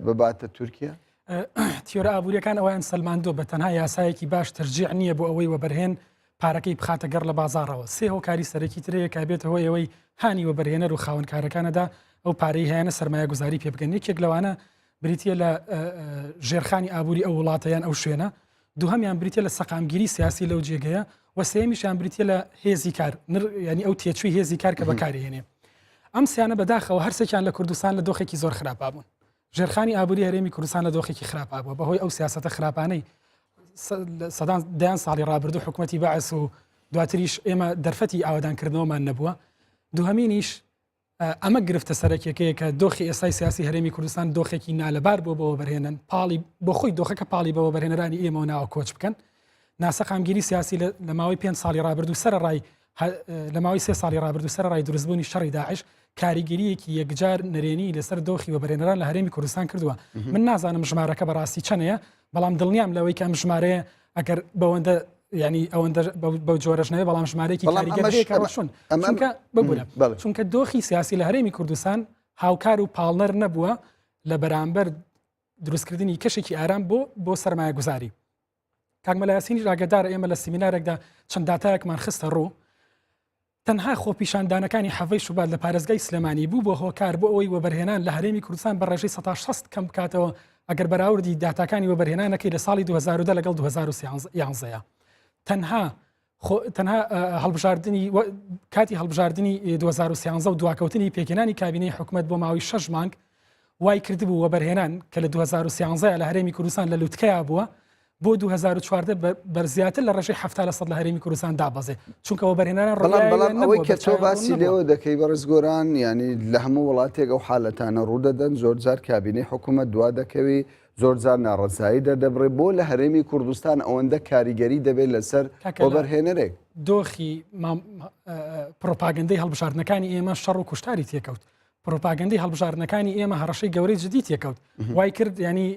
[SPEAKER 1] بباتە تورکیا
[SPEAKER 2] تیۆرە ئابوووریەکان ئەویان سەلماندۆ بە تەنها یاسایەکی باش تەرجیع نییە بۆ ئەوەی وەبەرهێن پارەکەی بخاتە گەڕ لە بازارەوە سێ هۆکاری سەرەکی ترەیە کابێتە هۆی ئەوەی هانی وەبەرهێنەر و خاوەنکارەکانەدا ئەو پارەی هەیەە سەرمایە گوزاری پێ بگەن یەکێک لەوانە بریتە لە ژێرخانی ئابووری ئەو وڵاتەیان ئەو شوێنە دووهەمیان بریتە لە سەقامگیری سیاسی لەو جێگەیە و سێمیشیان بریتە لە هێزی کار ینی ئەو تێچووی هێزی کار کە بەکارهێنێ ئەم سیانە بەداخەوە هەرسێکیان لە کوردستان لە دۆخێکی زۆر خراپا بوون ژێرخانی ئابووری هەرێمی کوردستان لە دۆخێکی خراپا بووە بەهۆی ئەو سیاسەتە خراپانەی سەدان دەیان ساڵی ڕابردوو حکوومەتی بەعس و دواتریش ئێمە دەرفەتی ئاوادانکردنەوەمان نەبووە دووهەمینیش ئەمە گرفتە سەرەکیەکەیە کە دۆخی ئێستای سیاسی هەرێمی کوردستان دۆخێکی نالەبار بۆ بەرهێنن پاڵی بۆ خۆی دۆخەکە پاڵی بەوە بەرهێنەرانی ئێمە ناوە کۆچ بکەن ناسەقامگیری سیاسی لە ماوەی 5 ساڵی ڕابردوو سەرڕای لە ماوەی 3 ساڵی ڕابردوو سەرڕای دروستبوونی شەڕی داعش کاریگەریەکی یەکجار نەرێنی لەسەر دۆخی وەبەرهێنەران لە هەرێمی کوردستان کردووە من نازانم ژمارەکە بەڕاستی چەندەیە بەڵام دڵنیام لەوەی کە ئەم ژمارەیە ئەگەر بەوەندە ینی ئەوەندە بەو جۆرەژنەوە بەڵام ژمارەیەکی کاریگەریەکەشون چونکە ببوورە چونکە دۆخی سیاسی لە هەرێمی کوردستان هاوکار و پاڵنەر نەبووە لە بەرامبەر دروستکردنی کەشێکی ئارام بۆ سەرمایە گوزاری کاکمەلا یاسینی ئاگادار ئێمە لە سیمینارێکدا چەند داتایەکمان خستە ڕوو تەنها خۆپیشاندانەکانی حەڤەی شوبات لە پارێزگای سلێمانی بوو بۆ هۆکار بۆ ئەوەی وەبەرهێنان لە هەرێمی کوردستان بە ڕێژەی 16 کەم بکاتەوە ئەگەر بەراوردی داتاکانی وەبەرهێنانەکەی لە ساڵی 2010 لەگەڵ 2011 تەنها هەڵبژاردننی کاتی هەڵبژاردننی 2013 و دواکەوتنی پێکێنانی کابینەی حکوومەت بۆ ماوەی 6 مانگ وای کردبوو وەبەرهێنان کە لە 2013 لە هەرێمی کوردستان لە لوتکەیە بووە بۆ 2014 بەرزیاتر لە ڕێژەی 70% لە هەرێمی کوردستان دابەزێ چونکە وەبەرهێنان
[SPEAKER 1] بەڵام ئەوەی کە تۆ باسی لێوە دەکەی بەڕزگۆران ینی لە هەموو وڵاتێک ئەو حالەتانە ڕوودەدەن زۆرجار کابینەی حکوومەت دوا دەکەوی زۆرجار ناڕزایی دەردەبڕێ بۆ لە هەرێمی کوردستان ئەوەندە کاریگەری دەبێت لەسەر وەبەرهێنەرێک
[SPEAKER 2] دۆخی پرۆپاگەندەی هەڵبژاردنەکانی ئێمە شەڕ و کوشتاری تێکەوت پرۆپاگەندەی هەڵبژاردنەکانی ئێمە هەڕەشەی گەورەی جدی تێکەوت وای کرد ینی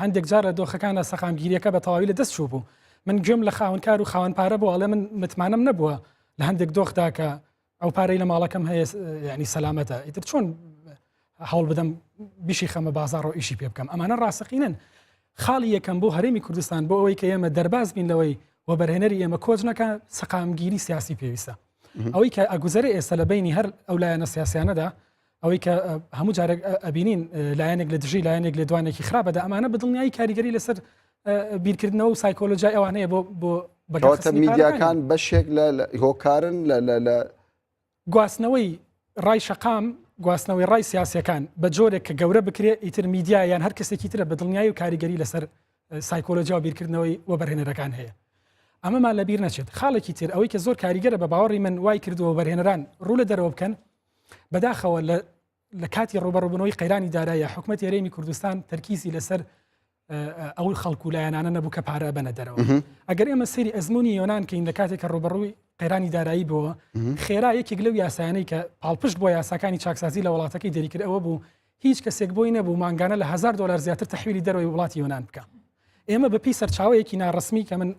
[SPEAKER 2] هەندێک جار لە دۆخەکانە سەقامگیریەکە بە تەواوی لە دەست چوو بوو من گوێم لە خاونکار و خاوەنپارە بۆ ئەڵێ من متمانەم نەبووە لە هەندێک دۆخدا کە ئەو پارەی لە ماڵەکەم هەیە ینی سەلامەتە ئیتر چۆن هەوڵ بدەم بیشی خەمە بازار و ئیشی پێ بکەم ئەمانە ڕاستەقینن خاڵی یەکەم بۆ هەرێمی کوردستان بۆ ئەوەی کە ئێمە دەرباز بین لەوەی وەبەرهێنەری ئێمە کۆچ نەکە سەقامگیری سیاسی پێویستە ئەوەی کە ئەگوزەرە ئێستا لە بینی هەر ئەو لایەنە سیاسیانەدا ئەوەی کە هەموو جارێک ئەبینین لایەنێک لە دژی لایەنێک لە دوانێکی خراپەدا ئەمانە بەدڵنیایی کاریگەری لەسەر بیرکردنەوە و سایکۆلۆژیای ئەوانەیە بۆ
[SPEAKER 1] بەگەوتە میدیاکان بەشێک لە هۆکارن لە
[SPEAKER 2] گواستنەوەی ڕای شەقام گواستنەوەی ڕای سیاسەکان بە جۆرێک کە گەورە بکرێت ئیتر میدیا یان هەر کەسێکی ترە بەدڵنیایی و کاریگەری لەسەر سایکۆلۆژیا و بیرکردنەوەی وەبەرهێنەرەکان هەیە ئەمەمان لەبیر نەچێت خاڵێکی تر ئەوەی کە زۆر کاریگەرە بە باوەڕی من وای کردووە وەبەرهێنەران ڕوو لە دەرەوە بکەن بەداخەوە لە کاتی ڕوبەڕووبوونەوەی قەیرانی داراییە حکوومەتی هەرێمی کوردستان تەرکیزی لەسەر ئەو خەڵکو لایەنانە نەبوو کە پارە بەنە دەرەوە ئەگەر ئێمە سەیری ئەزمموی یۆنان کەین لە کاتێک کە ڕوبەڕووی قەیرانی دارایی بووە خێرا یەکێک لەو یاسایانەی کە پاڵپشت بۆ یاساکانی چاکسازی لە وڵاتەکەی دەریکرد ئەوە بوو هیچ کەسێک بۆی نەبوو مانگانە لە $1000 زیاتر تەحویلی دەرەوەی وڵاتی یۆنان بکە ئێمە بەپی سەرچاوەیەکی ناڕسمی کە من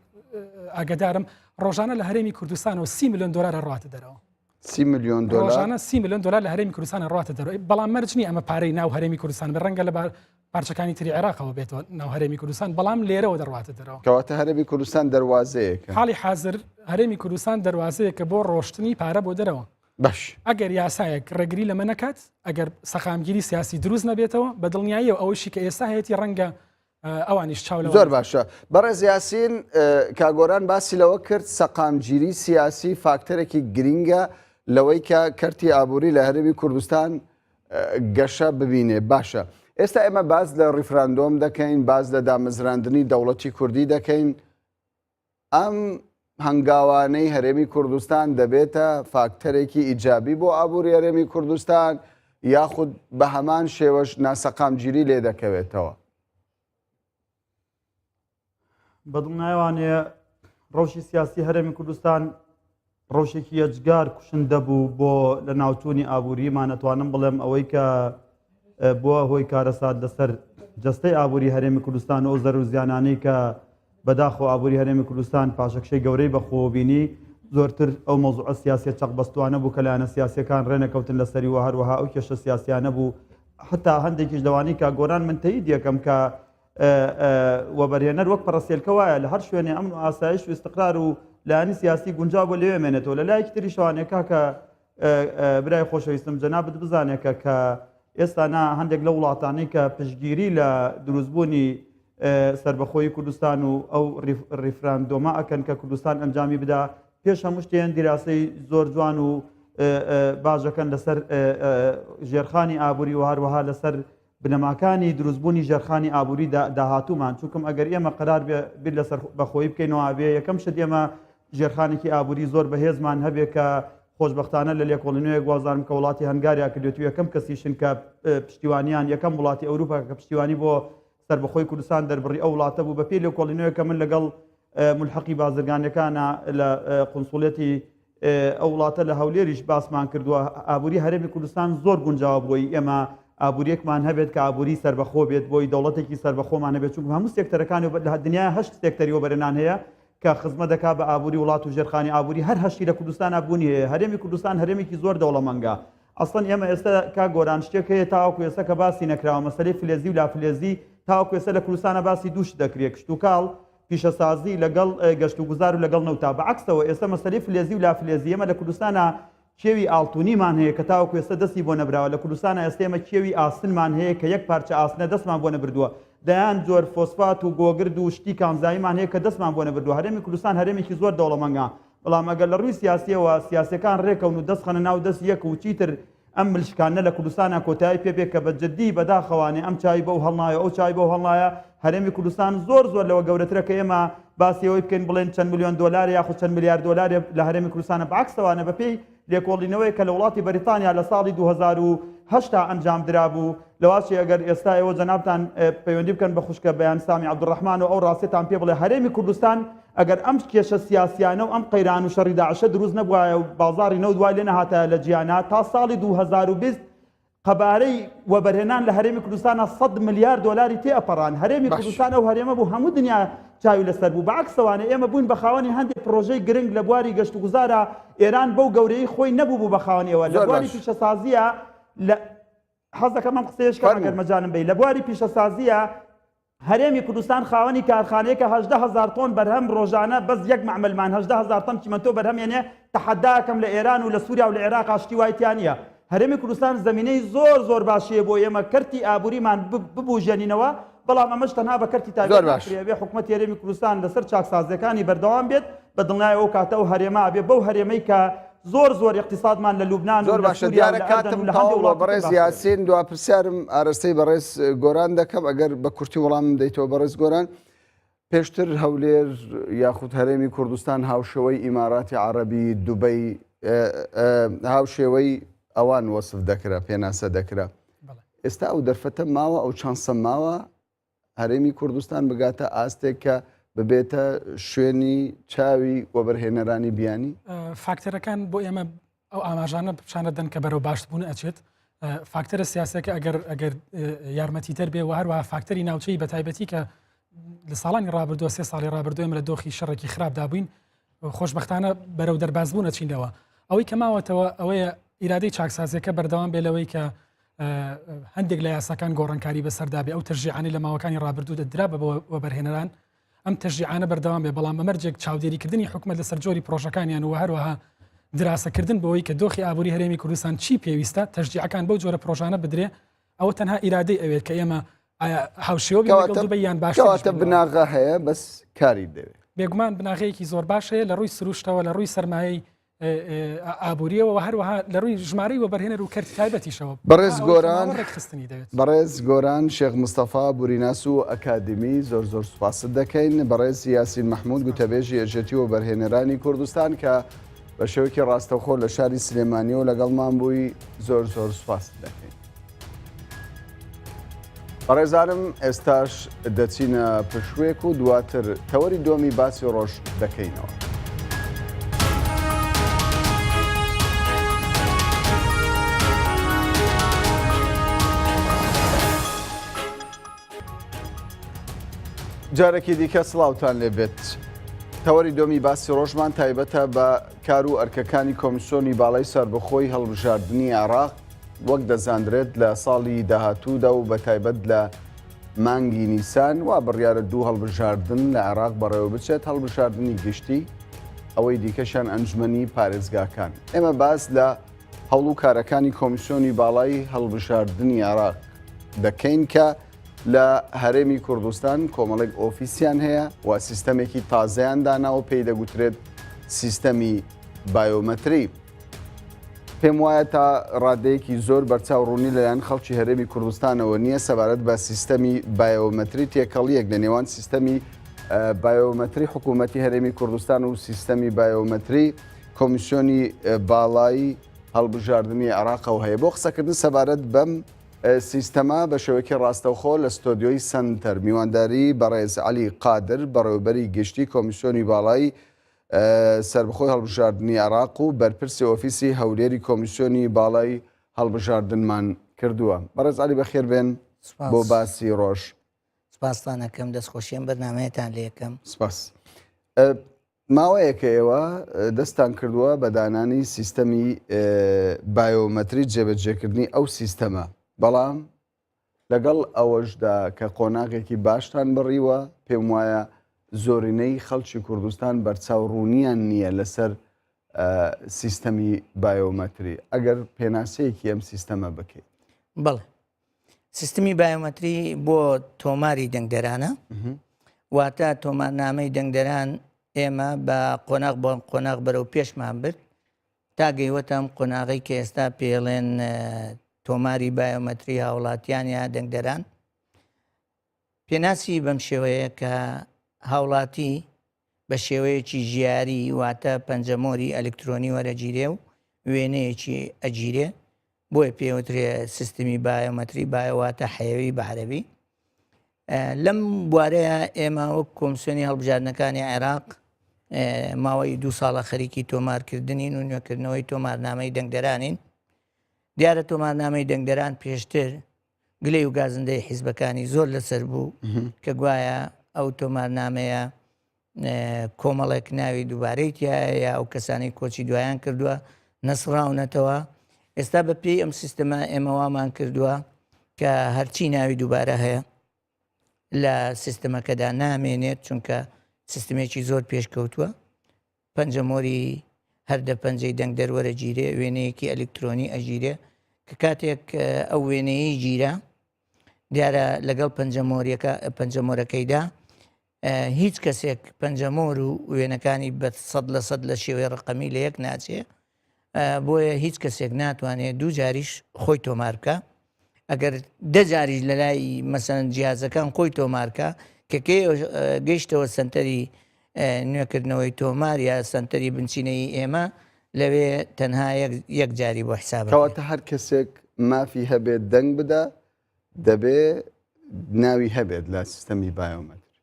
[SPEAKER 2] ئاگدارم ڕۆژانە لە هەرێمی کوردستانەوە $30 ملیۆن ڕاتە دەرەوە $30 ملیۆن ڕۆژانە $30 ملیۆن لە هەرێمی کوردستان ڕاتە دەرەوە بەڵام مەرجنی ئەمە پارەی ناو هەرێمی کوردستان بەڕەنگە لە پارچەکانی تری عێراقەوە بێتەوە ناو هەرێمی کوردستان بەڵام لێرەوە دەڕاتە دەرەوە
[SPEAKER 1] کەواتە هەرێمی کوردستان دەواازەیەکە
[SPEAKER 2] حاڵی حاضر هەرێمی کوردستان دەواازەیەکە بۆ ڕۆشتنی پارە بۆ دەرەوە
[SPEAKER 1] باش
[SPEAKER 2] ئەگەر یاسایەک ڕێگری لەمە نەکات ئەگەر سەقامگیری سیاسی دروست نەبێتەوە بە دڵنیاییەوە ئەوەشی کە ئێستا هەیەی ڕەنگە ئەوانیش چاو
[SPEAKER 1] زۆر باشە بەڕێز یاسین کاگۆران باسی لەوە کرد سەقامگیری سیاسی فاکتەرێکی گرینگە لەوەی کە کەرتی ئابووری لە هەرێمی کوردستان گەشە ببینێ باشە ئێستا ئێمە باز لە ڕیفراندۆم دەکەین باز لە دامەزراندنی دەوڵەتی کوردی دەکەین ئەم هەنگاوانەی هەرێمی کوردستان دەبێتە فاکتەرێکی ئیجابی بۆ ئابووری هەرێمی کوردستان یاخود بە هەمان شێوەش ناسەقامگیری لێ دەکەوێتەوە
[SPEAKER 3] بەدڵنیوانەیە ڕەوشی سیاسی هەرێمی کوردستان ڕەوشێکی یەجگار کوشندە بوو بۆ لە ناوچوونی ئابووریمان ئەتوانم بڵێم ئەوەی کە بووە هۆی کارەسات لەسەر جەستەی ئابووری هەرێمی کوردستان و زەر و زیانانەی کە بەداخۆ ئابووری هەرێمی کوردستان پاشەکشەی گەورەی بەخۆبینی زۆرتر ئەو مۆزوعە سیاسیە چەقبەستوانە بوو کە لایەنە سیاسیەکان ڕێنەکەوتن لەسەری و هەروەها ئەو کێشە سیاسیانە بوو حتا هەندێکیش دەوانی کە گۆران من تەیید یەکەم کە وەبەرهێنەر وەک پەڕەسێلکە وایە لە هەر شوێنێ ئەمن و ئاسایش و استقرار و لایەنی سیاسی گونجاو بۆ لێوێ مێنێتەوە لە لایەکی تری شەوانێکا کە برای خۆشەویستم جەنابەت بزانێکە کە ئێستا هەندێک لە وڵاتانەی کە پشتگیری لە دروستبوونی سربەخۆی کوردستان و ئەو ریفراندۆمە ئەکەن کە کوردستان ئەنجامی بدا پێش هەموو شتێن دیراسی زۆر جوان و باشەکەن لەسەر ژێرخانی ئابووری و هەروەها لەسەر بنەماکانی دروستبوونی ژێرخانی ئابووری داهاتوومان چونکەم ئەگەر ئێمە قەرار بیر لەسەر بەخۆی بکەینەوە ئابێ یەکەم شت ئێمە ژێرخانێکی ئابووری زۆر بەهێزمان هەبێ کە خۆشببختانە لە لێکۆڵینەوەی گوازارم کە وڵاتی هەنگاریا کردێت و یەکەم کەسیشن کە پشتیوانیان یەکەم وڵاتی ئەوروپا کە پشتیوانی بۆ سربەخۆی کوردستان دەربڕی ئەو وڵاتە بوو بە پێی لێکۆڵینەوەی کە من لەگەڵ ملحقی بازرگانەکانە لە قونسوڵێتی ئەو وڵاتە لە هەولێریش باسمان کردووە ئابووری هەرێمی کوردستان زۆر گونجاوە بۆی ئێمە ئابووریەکمان هەبێت کە ئابووری سربەخۆ بێت بۆی دەوڵەتێکی سربەخۆمان هەبێت چونکە هەموو سێکتەرەکانی لە دنیا 8 سێکتەریەوە بەرهێنان هەیە کە خزمەت دەکات بە ئابووری وڵات و ژێرخانی ئابووری هەر هەشتی لە کوردستان ئابوونی هەیە هەرێمی کوردستان هەرێمێکی زۆر دەوڵەمەنگە ئەسڵەن ئێمە ئێستا کا گۆران شتێک هەیە تاوەکو ئێستا کە باسی نەکراوە مەسەلەی فلێزی و لافلێزی تاوەکو ئێستا لە کوردستانە باسی دووش دەکرێت کشت و کاڵ پیشەسازی لەگەڵ گەشت و گوزار و لەگەڵ نەوتا بەعکسەوە ئێستا مەسەلەی فلێزی و لافلێزی ئێمە لە کوردستانە کێوی ئاڵتونیمان هەیە کە تاوەکو ئێستا دەستی بۆ نەبراوە لە کوردستانە ئێستا ئێمە کێوی ئاسنمان هەیە کە یەک پارچە ئاسنە دەستمان بۆ نەبردووە دەیان جۆر فۆسفات و گۆگرد و شتی کانزاییمان هەیە کە دەستمان بۆ نەبردووە هەرێمی کوردستان هەرێمێکی زۆر دەوڵەمەنگە بەڵام ئەگەر لە ڕووی سیاسیەوە سیاسەکان ڕێکەون و دەستخەنە ناو دەست یەک و چیتر ئەم ملشکانە لە کوردستانە کۆتایی پێبێت کە بە جددی بەداخەوانێ ئەم چای بەو هەڵنایە ئەو چای بەو هەڵنایە هەرێمی کوردستان زۆر زۆر لەوە گەورەترە کە ئێمە باسیەوەی بکەین بڵێن چەند میلیۆن دۆلار یاخود چەند میلیارد دۆلار لە هەرێمی کوردستانە بەعکسەوانە بەپێی لێکۆڵینەوەی کە لە وڵاتی بەریتانیا لە ساڵی 2008 ئەنجام درابوو لەواشی ئەگەر ئێستا ئێوە جەنابتان پەیوەندی بکەن بە خوشکە بەیان سامی عەبدوڕەحمان و ئەو ڕاستیتان پێ بڵێ هەرێمی کوردستان ئەگەر ئەم کێشە سیاسیانە و ئەم قەیران و شەڕی داعشە دروست نەبووایە و بازاڕی نەو دوای لێ نەهاتە لە جیهانە تا ساڵی 2020 قەبارەی وەبەرهێنان لە هەرێمی کوردستانە 100 ملیار دۆلاری تێئەپەڕان هەرێمی کوردستان ئەو هەرێمە بوو هەموو دنیا چاوی لەسەر بوو بەعکسەوانە ئێمە بووین بە خاوەنی هەندێک پرۆژەی گرنگ لە بواری گەشت و گوزارە ئێران بەو گەورەی خۆی نەبوو بوو بە خاوەنیەوە لە بواری پیشەسازیە حەز دەکەم ئەم قسەیەشکە ئەگەر مەجانم بێ لە بواری پیشەسازیە هەرێمی کوردستان خاوەنی کارخانەیەکە 18,000 تۆن بەرهەم ڕۆژانە بەس یەک معمەلمان 18,000 تۆن چیمەنتۆ بەرهەمێنێ تەحەداکەم لە ئێران و لە سووریا و لە عێراق ئاشتی وایتیانە هەرێمی کوردستان زمینەی زۆر باشیە بۆ ئێمە کەرتی ئابووریمان ببوژێنینەوە بەڵام ئەمەش تەنها بە کەرتی تابێ حکوومەت هەرێمی کوردستان لەسەر چاکسازیەکانی بەردەوام بێت بە دڵنیای ئەو کاتە و هەرێما بێ بەو هەرێمەی کە زۆر اقتصادمان لە لوبنان
[SPEAKER 1] زۆر باشە دیارە کاتم تاوە بەڕێز یاسین دوا پرسیارم ئارەستەی بەڕێز گۆران دەکەم ئەگەر بە کورتی وەڵام دەیتەوە بەڕێز گۆران پێشتر هەولێر یاخود هەرێمی کوردستان هاوشێوەی ئیماراتی عەرەبی دوبەی هاوشێوەی ئەوان وەسف دەکرا پێناسە دەکرا ئێستا ئەو دەرفەتە ماوە ئەو چانسە ماوە هەرێمی کوردستان بگاتە ئاستێک کە ببێتە شوێنی چاوی وەبەرهێنەرانی بیانی
[SPEAKER 2] فاکتەرەکان بۆ ئێمە ئەو ئاماژانە پیشانە دەن کە بەرەو باشبوون ئەچێت فاکتەرە سیاسەکە ئەگەر یارمەتیتر بێ و هەروە فاکتەری ناوچەی بە تایبەتی کە لە ساڵانی ڕابردووە 3 ساڵی ڕابردووە ئێمە لە دۆخی شەڕێکی خراپدا بووین خۆشبەختانە بەرەو دەربازبوون ئەچینەوە ئەوەی کە ماوەتەوە ئەوەیە ئیرادەی چاکسازیەکە بەردەوام بێ لەوەی کە هەندێک لە یاساکان گۆڕانکاری بەسەردابێ ئەو تەرژیعانی لە ماوەکانی ڕابردوو دەدرا بە وەبەرهێنەران ئەم تەرژیعانە بەردەوام بێ بەڵام ئەمەرجێک چاودێریکردنی حکومەت لەسەر جۆری پرۆژەکانیان و هەروەها دراسەکردن بەوەی کە دۆخی ئابووری هەرێمی کوردستان چی پێویستە تەرژیعەکان بەو جۆرە پرۆژانە بدرێ ئەوە تەنها ئیرادەی ئەوێت کە ئێمە هاوشێوە بەیان باشە
[SPEAKER 1] بناغە هەیە بەس کاری دەوێت
[SPEAKER 2] بێگومان بناغەیەکی زۆر باشەیە لە ڕووی سروشتەوە لە ڕووی سەرمایەی ئابووریەوە هەروەها لە ڕووی ژمارەی وەبەرهێنەر و کەرتی تایبەتیشەوە
[SPEAKER 1] بەڕێز گۆران
[SPEAKER 2] خستنی دەوێت
[SPEAKER 1] بەڕێز گۆران شێخ مستەفا بوریناس و ئەکادمی زۆر سوپاست دەکەین بەڕێز یاسین مەحموود گوتەبێژی ئەژێتی وەبەرهێنەرانی کوردستان کە بە شێوەیەکی ڕاستەوخۆ لە شاری سلێمانیەوە لەگەڵمان بووی زۆر سوپاست دەکەین. بەڕێزانم ئێستاش دەچینە پشوێک و دواتر تەوەری دۆمی باسی ڕۆژ دەکەینەوە. جارێکی دیکە سڵاوتان لێبێت. تەوەری دۆمی باسی ڕۆژمان تایبەتە بە کار و ئەرکەکانی کۆمیسیۆنی باڵای سەربەخۆی هەڵبژاردننی عێراق وەک دەزاندرێت لە ساڵی داهاتوودا و بە تایبەت لە مانگی نیسان وا بڕیارە دوو هەڵبژاردن لە عێراق بەڕێوە بچێت هەڵبژاردننی گشتی ئەوەی دیکەشان ئەنجمەنی پارێزگاکان. ئێمە باس لە هەوڵ و کارەکانی کۆمیسیۆنی باڵای هەڵبژاردننی عێراق دەکەین کە لە هەرێمی کوردستان کۆمەڵێک ئۆفیسیان هەیە و سیستەمێکی تازەیان داناوە پێی دەگوترێت سیستەمی بایۆمەتری. پێم وایە تا ڕادەیەکی زۆر بەرچاو ڕوونی لەلایەن خەڵکی هەرێمی کوردستانەوە نییە سەبارەت بە سیستەمی بایۆمەتری تێکەڵیەک لە نێوان سیستەمی بایۆمەتری حکوومەتی هەرێمی کوردستان و سیستەمی بایۆمەتری کۆمیسیۆنی باڵایی هەڵبژاردننی عراقەوە هەیە بۆ قسەکردن سەبارەت بەم سیستەما بە شێوەیەکی ڕاستەوخۆ لە ستۆدیۆی سنتەر میوانداری بەڕێز عەلی قادر بەڕێوەبەری گشتی کۆمیسیۆنی باڵایی سربەخۆی هەڵبژاردننی عراق و بەرپرسی ئۆفیسی هەولێری کۆمیسیۆنی باڵایی هەڵبژاردنمان کردووە. بەڕێز عەلی بەخێر بێن بۆ باسی ڕۆژ.
[SPEAKER 4] سپاستانەکەم دەستخۆشیێن بەرنامەیەتان لێ یەکەم.
[SPEAKER 1] سپاس. ماوەیەکە ئێوە دەستان کردووە بە دانانی سیستەمی بایۆمەتری جێبەجێکردنی ئەو سیستەمە، بەڵام لەگەڵ ئەوەشدا کە قۆناغێکی باشتان بڕیوە پێم وایە زۆرینەی خەڵکی کوردستان بەرچاوڕوونیان نییە لەسەر سیستەمی بایۆمەتری. ئەگەر پێناسەیەکی ئەم سیستەمە بکەیت.
[SPEAKER 4] بەڵێ سیستمی بایۆمەتری بۆ تۆماری دەنگدەرانە، واتە تۆمارنامەی دەنگدەران ئێمە بە قۆناغ بۆ قۆناغ بەرەو پێشمان برد تا گەیوەتەم قۆناغی کە ئێستا پێڵێن تۆماری بایۆمەتری هاوڵاتیان یا دەنگدەران. پێناسی بەم شێوەیە کە هاوڵاتی بە شێوەیەکی ژیاری واتە پەنجەمۆری ئەلکترۆنی وەرەگیرێ و وێنەیەکی ئەگیرێ، بۆیە پێوترێ سیستمی بایۆمەتری بایەواتە حەیوی بەعەرەبی. لەم بوارەیە ئێمە وەک کۆمیسیۆنی هەڵبژاردنەکانی عێراق ماوەی 2 ساڵە خەریکی تۆمارکردنین و نوێکردنەوەی تۆمارنامەی دەنگدەرانین. دیارە تۆمارنامەی دەنگدەران پێشتر گلەی و گازندەی حیزبەکانی زۆر لەسەر بوو کە گوایە ئەو تۆمارنامەیە کۆمەڵێک ناوی دووبارەیتیایە یا ئەو کەسانی کۆچی دوایان کردووە نەسڕاونەتەوە. ئێستا بە پێی ئەم سیستەمە ئێمە وامان کردووە کە هەرچی ناوی دووبارە هەیە لە سیستەمەکەدا نامێنێت، چونکە سیستمێکی زۆر پێشکەوتووە. پەنجەمۆری هەردە پەنجەی دەنگدەر وەرەگیرێ، وێنەیەکی ئەلکترۆنی ئەگیرێ کە کاتێک ئەو وێنەیەی گیرە دیارە لەگەڵ پەنجەمۆرەکەیدا هیچ کەسێک پەنجەمۆر و وێنەکانی بە 100% لە شێوەی ڕقەمی لە یەک ناچێ، بۆیە هیچ کەسێک ناتوانێت دوو جاریش خۆی تۆمار بکە. ئەگەر 10 جاریش لە لای مەسەن جیازەکان خۆی تۆمارکە کە گەیشتەوە سنتەری نوێکردنەوەی تۆمار یا سنتەری بنچینەی ئێمە لەوێ تەنها یەک جاری بۆ حساب.
[SPEAKER 1] کەواتە هەر کەسێک مافی هەبێت دەنگ بدە دەبێ ناوی هەبێت لە سیستەمی بایۆمەتر.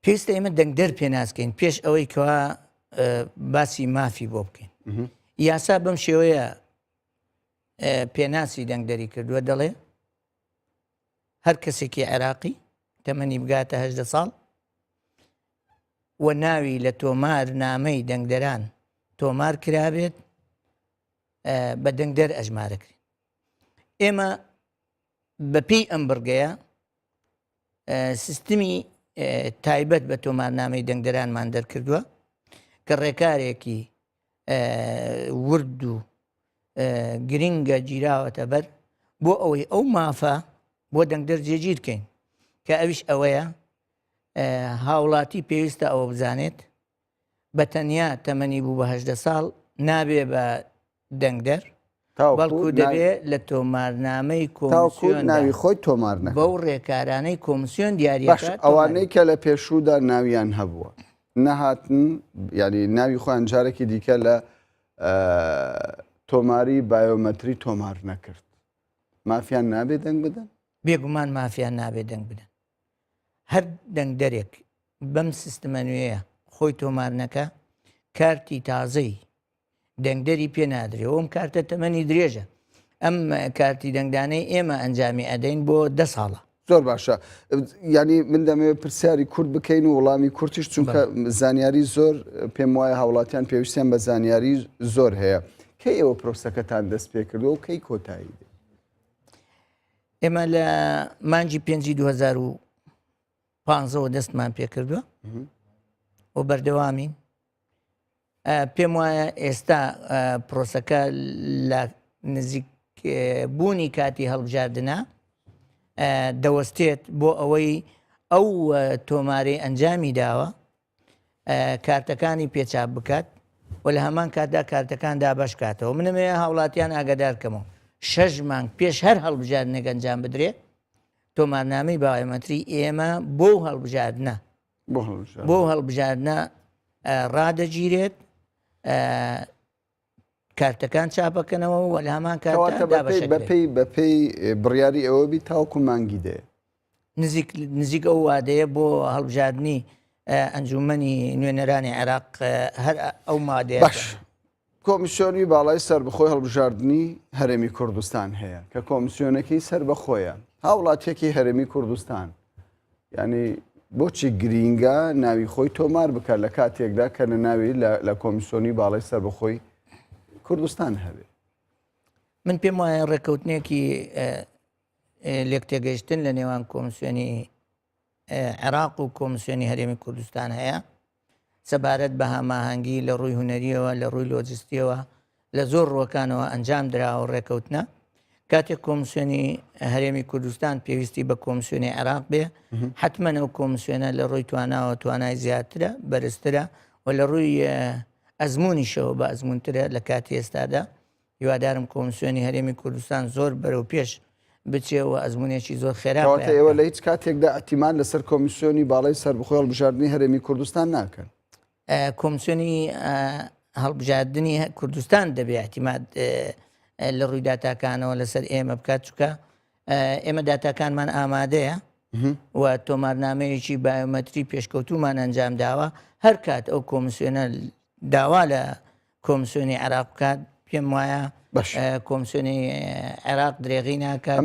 [SPEAKER 4] پێویستە ئێمە دەنگدەر پێناسکەین پێش ئەوەی کەوا باسی مافی بۆ بکەین. یاسا بەم شێوەیە پێناسی دەنگدەری کردووە، دەڵێ هەر کەسێکی عێراقی تەمەنی بگاتە 18 ساڵ و ناوی لە تۆمار نامەی دەنگدەران تۆمار کرابێت بە دەنگدەر ئەژمارەکرێن. ئێمە بەپێی ئەم بڕگەیە سیستمی تایبەت بە تۆمارنامەی دەنگدەرانمان دەرکردووە کە ڕێکارێکی ورد و گرنگە گیراوەتە بەر بۆ ئەوەی ئەو مافە بۆ دەنگدەر جێگیرکەین کە ئەویش ئەوەیە هاوڵاتی پێویستە ئەوە بزانێت بە تەنیا تەمەنی بوو بە 18 ساڵ نابێ بە دەنگدەر، بەڵکو دەبێت لە تۆمارنامەی کۆمیسیۆن
[SPEAKER 1] ناوی خۆی تۆمار نەکە
[SPEAKER 4] بەو ڕێکارانەی کۆمیسیۆن دیاریەکە
[SPEAKER 1] ئەوانەی کە لە پێشوودا ناویان هەبووە نەهاتن، ینی ناوی خۆیان جارێکی دیکە لە تۆماری بایۆمەتری تۆمار نەکرد، مافیان نابێت دەنگ بدەن؟
[SPEAKER 4] بێگومان مافیان نابێت دەنگ بدەن. هەر دەنگدەرێک بەم سیستەمە نوێیە خۆی تۆمار نەکە کارتی تازەی دەنگدەری پێ نادرێ. ئەوم کارتە تەمەنی درێژە. ئەم کارتی دەنگدانەی ئێمە ئەنجامی ئەدەین بۆ 10 ساڵە.
[SPEAKER 1] زۆر باشە. ینی من دەمەوێت پرسیاری کورد بکەین و وەڵامی کورتیش، چونکە زانیاری زۆر پێم وایە هاوڵاتیان پێویستیان بە زانیاری زۆر هەیە. کەی ئێوە پرۆسەکەتان دەست پێ کردو و کەی کۆتایی؟
[SPEAKER 4] ئێمە لە مانگی 5 2015 دەستمان پێ کردووە و بەردەوامین. پێم وایە ئێستا پرۆسەکە لە نزیک بوونی کاتی هەڵبژاردنە دەوەستێت بۆ ئەوەی ئەو تۆمارەی ئەنجامی داوە کارتەکانی پێچاپ بکات و لە هەمان کاتدا کارتەکان دابەش کاتەوە. منەمەیە هاوڵاتیان ئاگادارکەمەوە 6 مانگ پێش هەر هەڵبژاردنێک ئەنجام بدرێت تۆمارنامەی بایۆمەتری ئێمە بۆ هەڵبژاردنە ڕادەگیرێت کارتەکان چاپەکەنەوە و لە هەمان
[SPEAKER 1] کەواتە
[SPEAKER 4] کاتدا
[SPEAKER 1] بەپێی بڕیاری ئەوەبی تاوکو مانگی دێ
[SPEAKER 4] نزیک ئەو وادەیە بۆ هەڵبژاردننی ئەنجومەنی نوێنەرانی عێراق هەر ئەو مادەیە
[SPEAKER 1] باش کۆمیسیۆنی باڵای سربەخۆی هەڵبژاردننی هەرێمی کوردستان هەیە کە کۆمیسیۆنەکەی سربەخۆیە هاوڵاتیەکی هەرێمی کوردستان ینی بۆچی گرینگە ناوی خۆی تۆمار بکە لە کاتێکدا کە لە ناوی لە کۆمیسیۆنی باڵای سربەخۆی کوردستان هەبێ
[SPEAKER 4] من پێم وایە ڕێکەوتنێکی لێک تێگەیشتن لە نێوان کۆمیسیۆنی عێراق و کۆمیسیۆنی هەرێمی کوردستان هەیە سەبارەت بە هەماهەنگی لە ڕووی هونەریەوە لە ڕووی لۆجستیەوە لە زۆر ڕۆکانەوە ئەنجام درراوە ڕێکەوتنە کاتێک کۆمیسیۆنی هەرێمی کوردستان پێویستی بە کۆمیسیۆنی عێراق بێ حتمما ئەو کۆمیسیۆنە لە ڕووی تواناوە توانای زیاترە بەرزترە و لە ڕووی ئەزممویشەوە بە ئەزمونترە لە کاتی ئێستادا هیوادارم کۆمیسیۆنی هەرێمی کوردستان زۆر بەرەو پێش بچێەوە ئەزمونێکی زۆر خێراوە
[SPEAKER 1] ئێوە لە هیچ کاتێکدا ئەتیمان لەسەر کۆمیسیۆنی باڵای سربەخۆی هەڵبژاردننی هەرێمی کوردستان ناکەن
[SPEAKER 4] کۆمیسیۆنی هەڵبژاردننی کوردستان دەبێ احتیماد لە ڕووی داتاکانەوە لەسەر ئێمە بکات چکە ئێمە داتاکانمان ئامادەیە و تۆمارنامەیەکی بایۆمەتری پێشکەوتومان ئەنجام داوە هەر کات ئەو کۆمیسیۆنە داوا لە کۆمیسیۆنی عێراق بکات پێم وایە کۆمیسیۆنی عێراق درێغی ناکات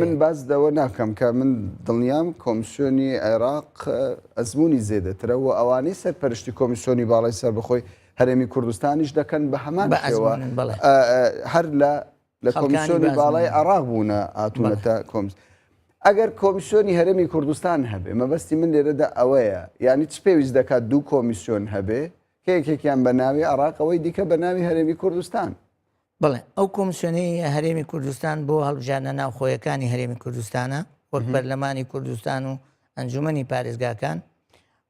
[SPEAKER 1] من باز دەوە ناکەم کە من دڵنیام کۆمیسیۆنی عێراق ئەزمموی زێدەترە و ئەوانەی سەرپەرشتی کۆمیسیۆنی باڵای سربەخۆی هەرێمی کوردستانیش دەکەن بە هەمان هەر لە کۆمیسیۆنی باڵای عێراق بوونە ئاتونەتە کۆمس ئەگەر کۆمیسیۆنی هەرێمی کوردستان هەبێ مەبەستی من لێرەدا ئەوەیە یعنی چ پێویست دەکات دوو کۆمیسیۆن هەبێ کێکێکیان بە ناوی عێراقەوەی دیکە بە ناوی هەرێمی کوردستان
[SPEAKER 4] بڵێ ئەو کۆمیسیۆنی هەرێمی کوردستان بۆ هەڵبژاردنە ناوخۆیەکانی هەرێمی کوردستانە وەک بەرلەمانی کوردستان و ئەنجومەنی پارێزگاکان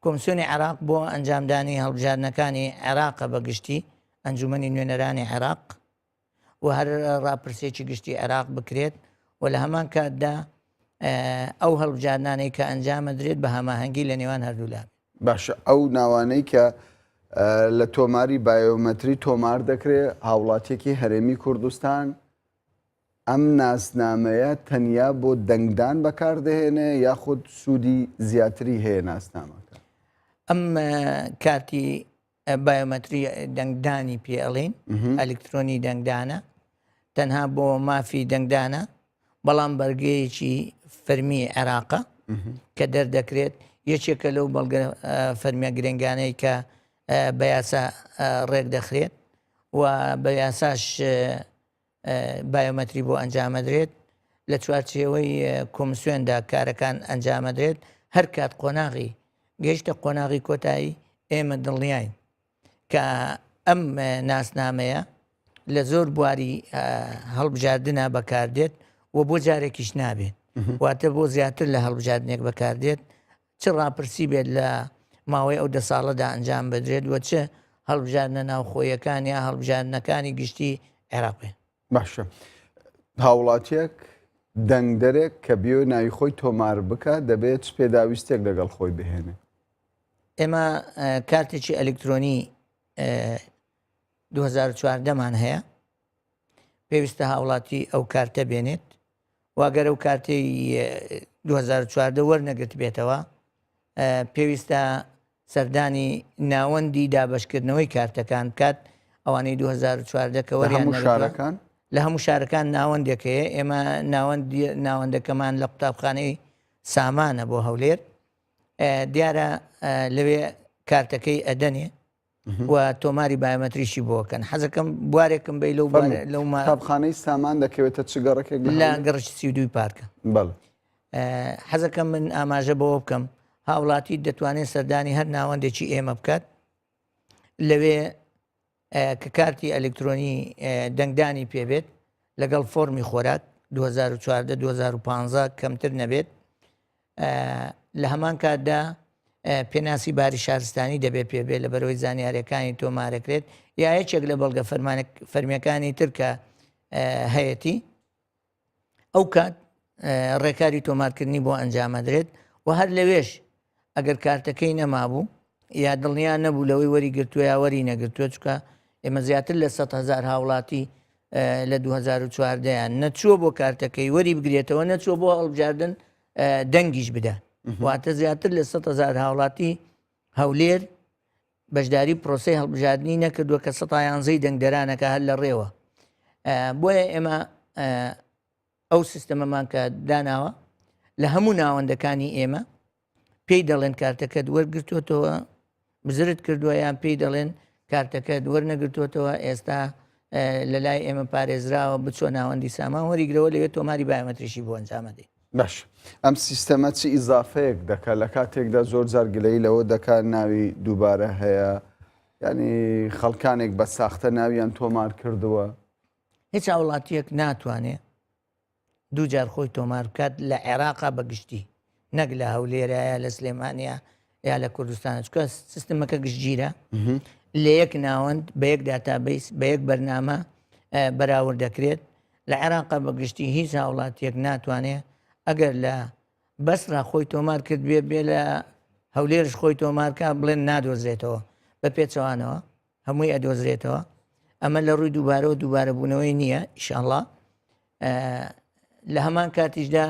[SPEAKER 4] کۆمیسیۆنی عێراق بۆ ئەنجامدانی هەڵبژاردنەکانی عێراقە بەگشتی ئەنجومەنی نوێنەرانی عێراق و هەر ڕاپرسێکی گشتی عێراق بکرێت و لە هەمان کاتدا ئەو هەڵبژاردنانەی کە ئەنجامە درێت بە هەماهەنگی لە نێوان هەردوولان
[SPEAKER 1] باشە ئەو ناوانەی کە لە تۆماری بایۆمەتری تۆمار دەکرێت هاوڵاتیەکی هەرێمی کوردستان ئەم ناسنامەیە تەنیا بۆ دەنگدان بەکاردەهێنێ یاخود سوودی زیاتری هەیە ناسنامەکە
[SPEAKER 4] ئەم کارتی بایۆمەتری دەنگدانی پێڵین ئەلکترۆنی دەنگدانە تەنها بۆ مافی دەنگدانە بەڵام بەرگەیەکی فەرمی عێراقە کە دەردەکرێت یەکێکە لەو بەڵگە فەرمیە گرنگانەی کە بە یاسا ڕێک دەخرێت و بە یاساش بایۆمەتری بۆ ئەنجامەدرێت لە چوارچێوەی کۆمیسیۆندا کارەکان ئەنجامەدرێت هەر کات قۆناغی گەیشتە قۆناغی کۆتایی ئێمە دڵنیاین کە ئەم ناسنامەیە لە زۆر بواری هەڵبژاردنە بەکاردێت و بۆ جارێکیش نابێت واتە بۆ زیاتر لە هەڵبژاردنێک بەکاردێت چ ڕاپرسی بێت لە ماوەی ئەو 10 ساڵەدا ئەنجام بدرێت وە چه هەڵبژاردنە ناوخۆیەکان یا هەڵبژاردنەکانی گشتی عێراقێ
[SPEAKER 1] باشە هاوڵاتیەک دەنگدەرێک کە بیۆ ناوی خۆی تۆمار بکە دەبێت پێداویستێک لەگەڵ خۆی بهێنێ
[SPEAKER 4] ئێمە کارتێکی ئەلکترۆنی 2014مان هەیە پێویستە هاوڵاتی ئەو کارتە بێنێت واگەر ئەو کارتی 2014 وەرنەگرت بێتەوە پێویستە سەردانی ناوەندی دابشکردنەوەی کارتەکان بکات ئەوانەی 2014 کە وەریان
[SPEAKER 1] شارەکان
[SPEAKER 4] لە هەموو شارەکان ناوەندێکەیە ئێمە ناوەندەکەمان لە قوتابخانەی سامانە بۆ هەولێر دیارە لەوێ کارتەکەی ئەدەنێ و تۆماری بایۆمەتریشی بۆکەن حەزەکەم بوارێکم بی لەو
[SPEAKER 1] قوتابخانەی سامان دەکەوێتە چ گەڕێکێک
[SPEAKER 4] لە گەڕشت 32 پارکە حەزەکەم من ئاماژە بەوە بکەم هاوڵاتی دەتوانێت سەردانی هەر ناوەندێکی ئێمە بکات لەوێ کە کارتی ئەلکترۆنی دەنگدانی پێبێت لەگەڵ فۆرمی خۆراک 2014-2015 کەمتر نەبێت لە هەمان کاتدا پێناسی باری شارستانی دەبێت پێبێت لە بەرەوەی زانیاریەکانی تۆمارەکرێت یا یەکێک لە بەڵگە فەرمیەکانی ترکە هەیەی ئەو کات ڕێکاری تۆمارکردنی بۆ ئەنجامەدرێت و هەر لەوێش ئەگەر کارتەکەی نەمابوو یا دڵنیان نەبوو لەوەی وەری گرتووە یا وەری نەگرتووە چکە ئێمە زیاتر لە 100,000 هاوڵاتی لە 2014یان نەچووە بۆ کارتەکەی وەری بگرێتەوە، نەچووە بۆ هەڵبژاردن دەنگیش بدە. واتە زیاتر لە 100,000 هاوڵاتی هەولێر بەشداری پرۆسی هەڵبژاردننی نەکردووە کە 111 دەنگدەرانەکە هەر لە ڕێوە. بۆیە ئێمە ئەو سیستەمەمان کە داناوە لە هەموو ناوەندەکانی ئێمە پێی دەڵێن کارتەکەت وەرگرتوتەوە بزرت کردووە یان پێی دەڵێن کارتەکەت وەرنەگرتوتەوە ئێستا لە لای ئێمە پارێزراوە بچۆ ناوەندی سامان وەریگرەوە لەوێت تۆماری بایۆمەتریشی بۆ ئەنجامەدەی.
[SPEAKER 1] باش ئەم سیستەمە چی ئیزافەیەک دەکات لە کاتێکدا زۆر جار گلەی لەوە دەکات ناوی دووبارە هەیە ینی خەڵکانێک بە ساختە ناویان تۆمار کردووە؟
[SPEAKER 4] هیچ وڵاتیەک ناتوانێت دوو جار خۆی تۆمار بکات لە عێراقا بەگشتی نەک لە هەولێرایە لە سلێمانیا یا لە کوردستان چکە سیستمەکە گشتگیرە لە یەک ناوەند بە یەک داتابیس بە یەک بەرنامە بەراورد دەکرێت. لە عێراقا بەگشتی هیچ وڵاتیەک ناتوانێت ئەگەر لە بەسرا خۆی تۆمار کرد بێ لە هەولێرش خۆی تۆمارکە بڵێن نادۆزرێتەوە بە پێچەوانەوە هەمووی ئەدۆزرێتەوە. ئەمە لە ڕووی دووبارەوە دووبارە بوونەوەی نییە ئینشاءڵڵا. لە هەمان کاتیشدا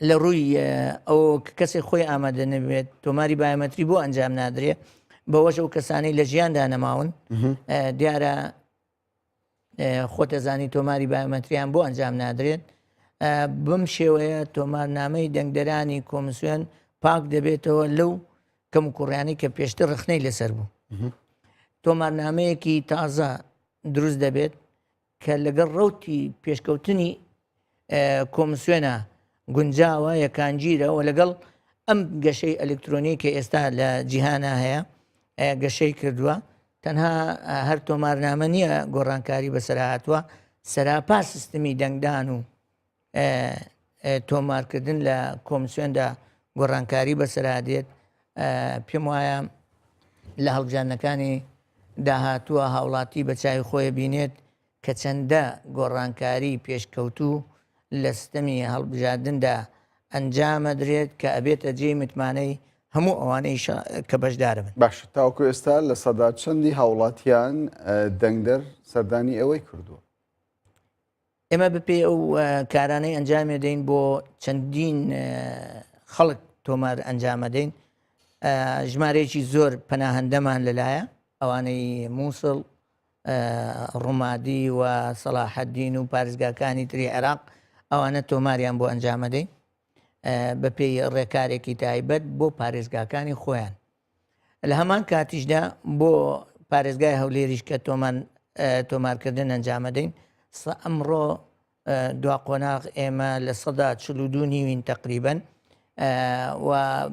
[SPEAKER 4] لە ڕووی ئەو کەسێک خۆی ئامادە نەبێت تۆماری بایۆمەتری بۆ ئەنجام نادرێت بەوەش ئەو کەسانی لە ژیاندا نەماون دیارە خۆتەزانی تۆماری بایۆمەتریان بۆ ئەنجام نادرێت. بم شێوەیە تۆمارنامەی دەنگدەرانی کۆمسیۆن پاک دەبێتەوە لەو کەم و کوڕیانی کە پێشتر ڕخنەی لەسەر بوو. تۆمارنامەیەکی تازە دروست دەبێت کە لەگەڵ ڕەوتی پێشکەوتنی کۆمسیۆنە گونجاوە یەکانگیرە و لەگەڵ ئەم گەشەی ئەلکترۆنی کە ئێستا لە جیهانە هەیە گەشەی کردووە تەنها هەر تۆمارنامە نییە گۆڕانکاری بەسەر هاتووە سەراپا سیستمی دەنگدان و تۆمارکردن لە کۆمسیۆندا گۆڕانکاری بەسەرادێت. پێم وایە لە هەڵبژاردنەکانی داهاتووە هاوڵاتی بە چاوی خۆی بینێت کە چەندە گۆڕانکاری پێشکەوتوو لە سیستەمی هەڵبژاردندا ئەنجامەدرێت کە ئەبێتە جێی متمانەی هەموو ئەوانەی کە بەشدارە بن.
[SPEAKER 1] باش تاوکو ئێستا لە سەدا چەندی هاوڵاتیان دەنگدەر سەردانی ئەوەی کردووە؟
[SPEAKER 4] ئێمە بپێ ئەو کارانەی ئەنجامێ دەین بۆ چەندین خەڵک تۆمار ئەنجامەدەین. ژمارەیەکی زۆر پەناهەندەمان لەلایە ئەوانەی مووسڵ ڕوومادی و سەلاحەدین و پارێزگاکانی تری عێراق ئەوانە تۆماریان بۆ ئەنجامەدەین بە پێی ڕێکارێکی تایبەت بۆ پارێزگاکانی خۆیان. لە هەمان کاتیشدا بۆ پارێزگای هەولێریش کە تۆمارکردن ئەنجامەدەین ئەمڕۆ دوا قۆناغ ئێمە لە 142 تقریبەن و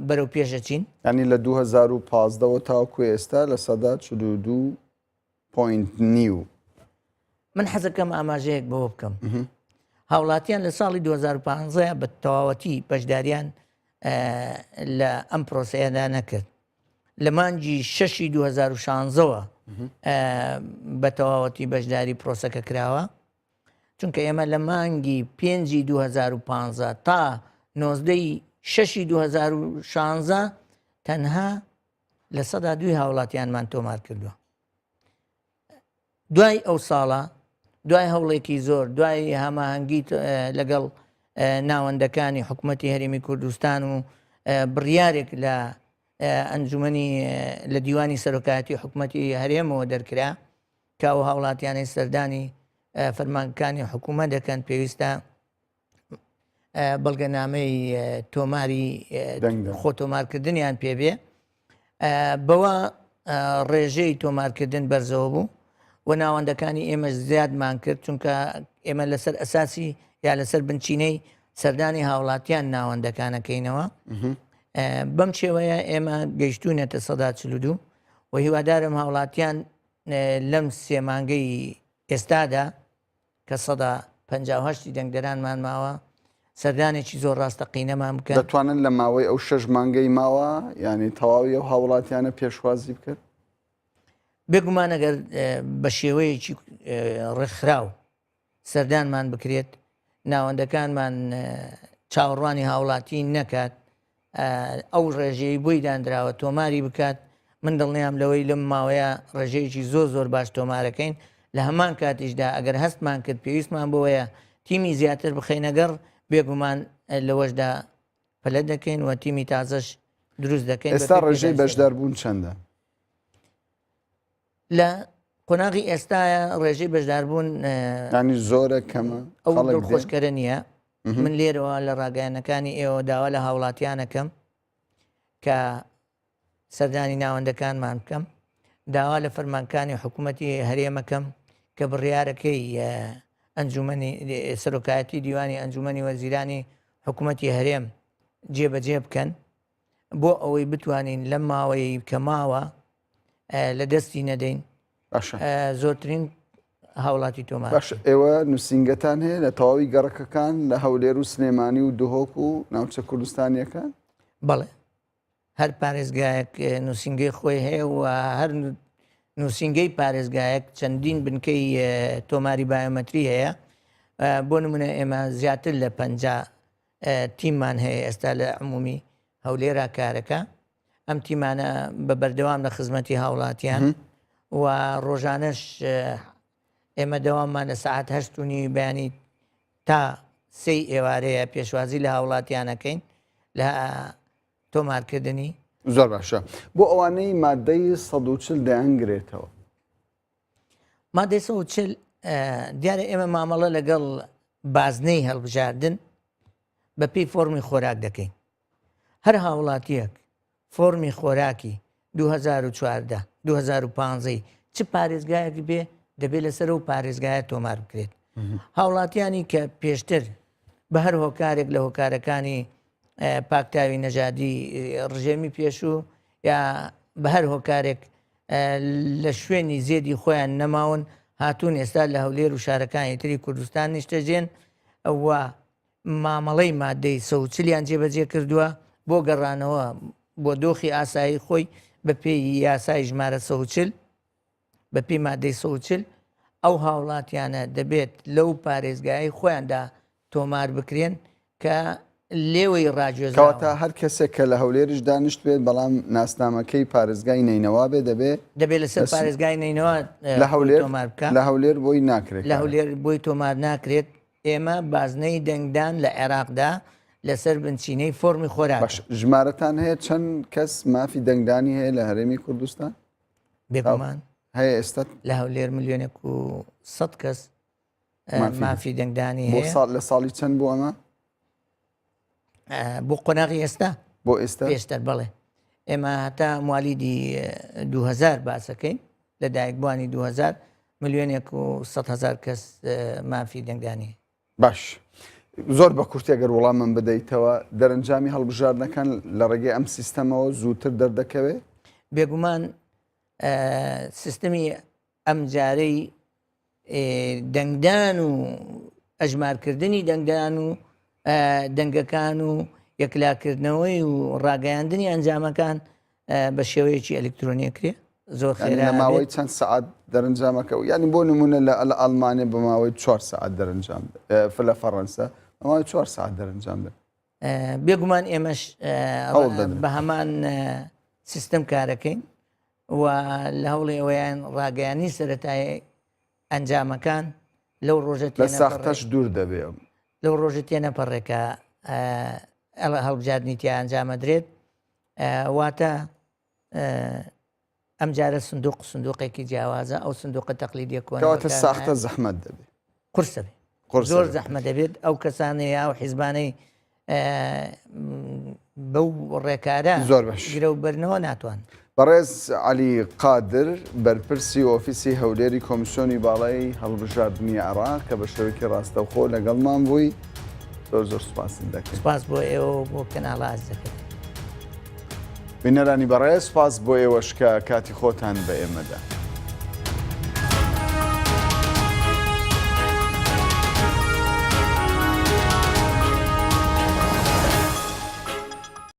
[SPEAKER 4] بەرەو پێشەچین
[SPEAKER 1] ینی لە 2015ەوە تاوکو ئێستا لە 142.9.
[SPEAKER 4] من حەزەکەم ئاماژەیەک بەوە بکەم. هاوڵاتیان لە ساڵی 2015 بە تەواوەتی بەشداریان لە ئەم پرۆسەیەدا نەکرد. لە مانگی 6 2016ەوە بە تەواوەتی بەشداری پرۆسەکە کراوە چونکە ئێمە لە مانگی 5 2015 تا 19 6 2016 تەنها لە 102 هاوڵاتیانمان تۆمار کردووە. دوای ئەو ساڵە دوای هەوڵێکی زۆر دوای هەماهەنگی لەگەڵ ناوەندەکانی حکوومەتی هەرێمی کوردستان و بڕیارێک لە ئەنجومەنی لە دیوانی سەرۆکایەتی حکوومەتی هەرێمەوە دەرکرا کە ئەو هاوڵاتیانەی سەردانی فەرمانەکانی حکوومەت دەکەن پێویستە بەڵگەنامەی تۆماری خۆ تۆمارکردنیان پێبێ. بەوە ڕێژەی تۆمارکردن بەرزەوە بوو و ناوەندەکانی ئێمە زیادمان کرد چونکە ئێمە لەسەر ئەساسی یا لەسەر بنچینەی سەردانی هاوڵاتیان ناوەندەکانەکەینەوە. بەم شێوەیە ئێمە گەیشتوونێتە 142 و هیوادارم هاوڵاتیان لەم سێمانگەی ئێستادا کە 158 دەنگدەرانمان ماوە سەردانێکی زۆر ڕاستەقینەمان بکەن.
[SPEAKER 1] دەتوانن لە ماوەی ئەو 6 مانگەی ماوە ینی تەواوی ئەو هاوڵاتیانە پێشوازی بکرد؟
[SPEAKER 4] بێگومان ئەگەر بە شێوەیەکی ڕێکخراو سەردانمان بکرێت ناوەندەکانمان چاوەڕوانی هاوڵاتی نەکات ئەو ڕێژەی بۆی دانراوە تۆماری بکات من دڵنیام لەوەی لەم ماوەیە ڕێژەیەکی زۆر باش تۆمارەکەین لە هەمان کاتیشدا ئەگەر هەستمان کرد پێویستمان بۆیە تیمی زیاتر بخەینەگەڕ بێگومان لەوەشدا پەلە دەکەین و تیمی تازەش دروست دەکەین.
[SPEAKER 1] ئێستا ڕێژەی بەشداربوون چەندە؟
[SPEAKER 4] لە قۆناغی ئێستاە ڕێژەی بەشداربوون
[SPEAKER 1] ینی زۆرە کەمە
[SPEAKER 4] ئەو دڵخۆشکەرە نییە. من لێرەوە لە ڕاگەیانەکانی ئێوە داوا لە هاوڵاتیانەکەم کە سەردانی ناوەندەکانمان بکەم، داوا لە فەرمانکانی حکوومەتی هەرێمەکەم کە بڕیارەکەی ئەنجومەنی سەرۆکایەتی دیوانی ئەنجومەنی وەزیرانی حکوومەتی هەرێم جێبەجێ بکەن بۆ ئەوەی بتوانین لەم ماوەی کە ماوە لە دەستی نەدەین زۆرترین هاوڵاتی تۆمار.
[SPEAKER 1] باش ئێوە نووسنگەتان هەیە لە تەواوی گەڕەکەکان لە هەولێر و سلێمانی و دهۆک و ناوچە کوردستانیەکان؟
[SPEAKER 4] بەڵێ هەر پارێزگایەک نووسنگەی خۆی هەیە و هەر نووسنگەی پارێزگایەک چەندین بنکەی تۆماری بایۆمەتری هەیە. بۆ نمونە ئێمە زیاتر لە 50 تیممان هەیە ئێستا لە عمومی هەولێرا کارەکە. ئەم تیمانە بە بەردەوام لە خزمەتی هاوڵاتیان و ڕۆژانەش ئێمە دەواممان لە سعات 8 بەیانی تا 3 ئێوارەیە پێشوازی لە هاوڵاتیانەکەین لە تۆمارکردنی.
[SPEAKER 1] زۆر باشە. بۆ ئەوانەی مادەی 140 دەیانگرێتەوە.
[SPEAKER 4] مادەی 140 دیارە ئێمە مامەڵە لەگەڵ بازنەی هەڵبژاردن بە پێی فۆرمی خۆراک دەکەین. هەر هاوڵاتیەک فۆرمی خۆراکی 2014 2015 چ پارێزگایەکی بێ دەبێت لەسەر و پارێزگایە تۆمار بکرێت. هاوڵاتیانی کە پێشتر بە هەر هۆکارێک لە هۆکارەکانی پاکتاوی نەژادی ڕژێمی پێشوو یا بە هەر هۆکارێک لە شوێنی زێدی خۆیان نەماون هاتوون ئێستا لە هەولێر و شارەکانی تری کوردستان نیشتەجێن ئەوە مامەڵەی مادەی 140 جێبەجێ کردووە بۆ گەڕانەوە بۆ دۆخی ئاسایی خۆی بە پێی یاسای ژمارە 140 بە پێی مادەی 140 ئەو هاوڵاتیانە دەبێت لەو پارێزگایی خۆیاندا تۆمار بکرێن کە لێوەی ڕاجێزاوە
[SPEAKER 1] هەر کەسێک کە لە هەولێرش دانیشت بێت بەڵام ناسنامەکەی پارێزگای نینەوە بێ
[SPEAKER 4] دەبێت لەسەر پارێزگای نینەوە تۆمار بکە.
[SPEAKER 1] لە هەولێر بۆی ناکرێت،
[SPEAKER 4] لە هەولێر بۆی تۆمار ناکرێت. ئێمە بازنەی دەنگدان لە عێراقدا لەسەر بنچینەی فۆرمی خۆراک.
[SPEAKER 1] ژمارەتان هەیە چەند کەس مافی دەنگدانی هەیە لە هەرێمی کوردستان؟
[SPEAKER 4] بێگومان
[SPEAKER 1] هەیە ئێستا
[SPEAKER 4] لە هەولێر 1,100,000 کەس مافی دەنگدانی هەیە.
[SPEAKER 1] لە ساڵی چەند بوو ئەمە؟
[SPEAKER 4] بۆ قۆناغی ئێستا
[SPEAKER 1] بۆ ئێستا
[SPEAKER 4] پێشتر بڵێ ئێمە هەتا موالیدی 2000 باسەکەین لە دایکبوانی 2000 1,100,000 کەس مافی دەنگدانی.
[SPEAKER 1] باش زۆر بە کورتی ئەگەر وەڵام من بدەیتەوە دەرەنجامی هەڵبژاردنەکان لە ڕێگەی ئەم سیستەمەوە زووتر دەردەکەوێت؟
[SPEAKER 4] بێگومان سیستەمی ئەم جارەی دەنگدان و ئەژمارکردنی دەنگدان و دەنگەکان و یەکلاکردنەوەی و ڕاگەیاندنی ئەنجامەکان بە شێوەیەکی ئەلکترۆنیەکرێ زۆر خێرا
[SPEAKER 1] ماوەی چەند سعات دەرەنجامەکە و ینی بۆ نمونە لە ئەڵمانیا بە ماوەی 4 سعات دەرەنجام لە فەڕەنسا ماوەی 4 سعات دەرەنجام بێت.
[SPEAKER 4] بێگومان ئێمەش بە هەمان سیستەم کارەکەین و لە هەوڵی ئەوەیان ڕاگەیانی سەرەتایی ئەنجامەکان لەو ڕۆژە
[SPEAKER 1] لە ساختەش دوور دەبێت.
[SPEAKER 4] لەو ڕۆژە تێنەپەڕێکە هەڵبژاردننی تیا ئەنجامەدرێت واتە ئەم جارە سندوقێکی جیاوازە ئەو سندوقە تەقلیدیە
[SPEAKER 1] کۆنەوەتە ساختە زەحمەت دەبێت
[SPEAKER 4] قورسە بێت زۆر زەحمە دەبێت ئەو کەسانەیە ئەو حیزبانەی بەو ڕێکارە
[SPEAKER 1] زۆر باش
[SPEAKER 4] گرە و بەرنەوە ناتوان.
[SPEAKER 1] بەڕێز عەلی قادر بەرپرسی ئۆفیسی هەولێری کۆمیسیۆنی باڵای هەڵبژاردننی عێراق کە بە شێوەیەکی ڕاستەوخۆ لەگەڵمان بووی زۆر سوپاس دەکەین.
[SPEAKER 4] سپاس بۆ ئێوە بۆ کەناڵ ئاز دەکەین.
[SPEAKER 1] بینەرانی بەڕێز سپاس بۆ ئێوەش کە کاتی خۆتان بە ئێمەدا.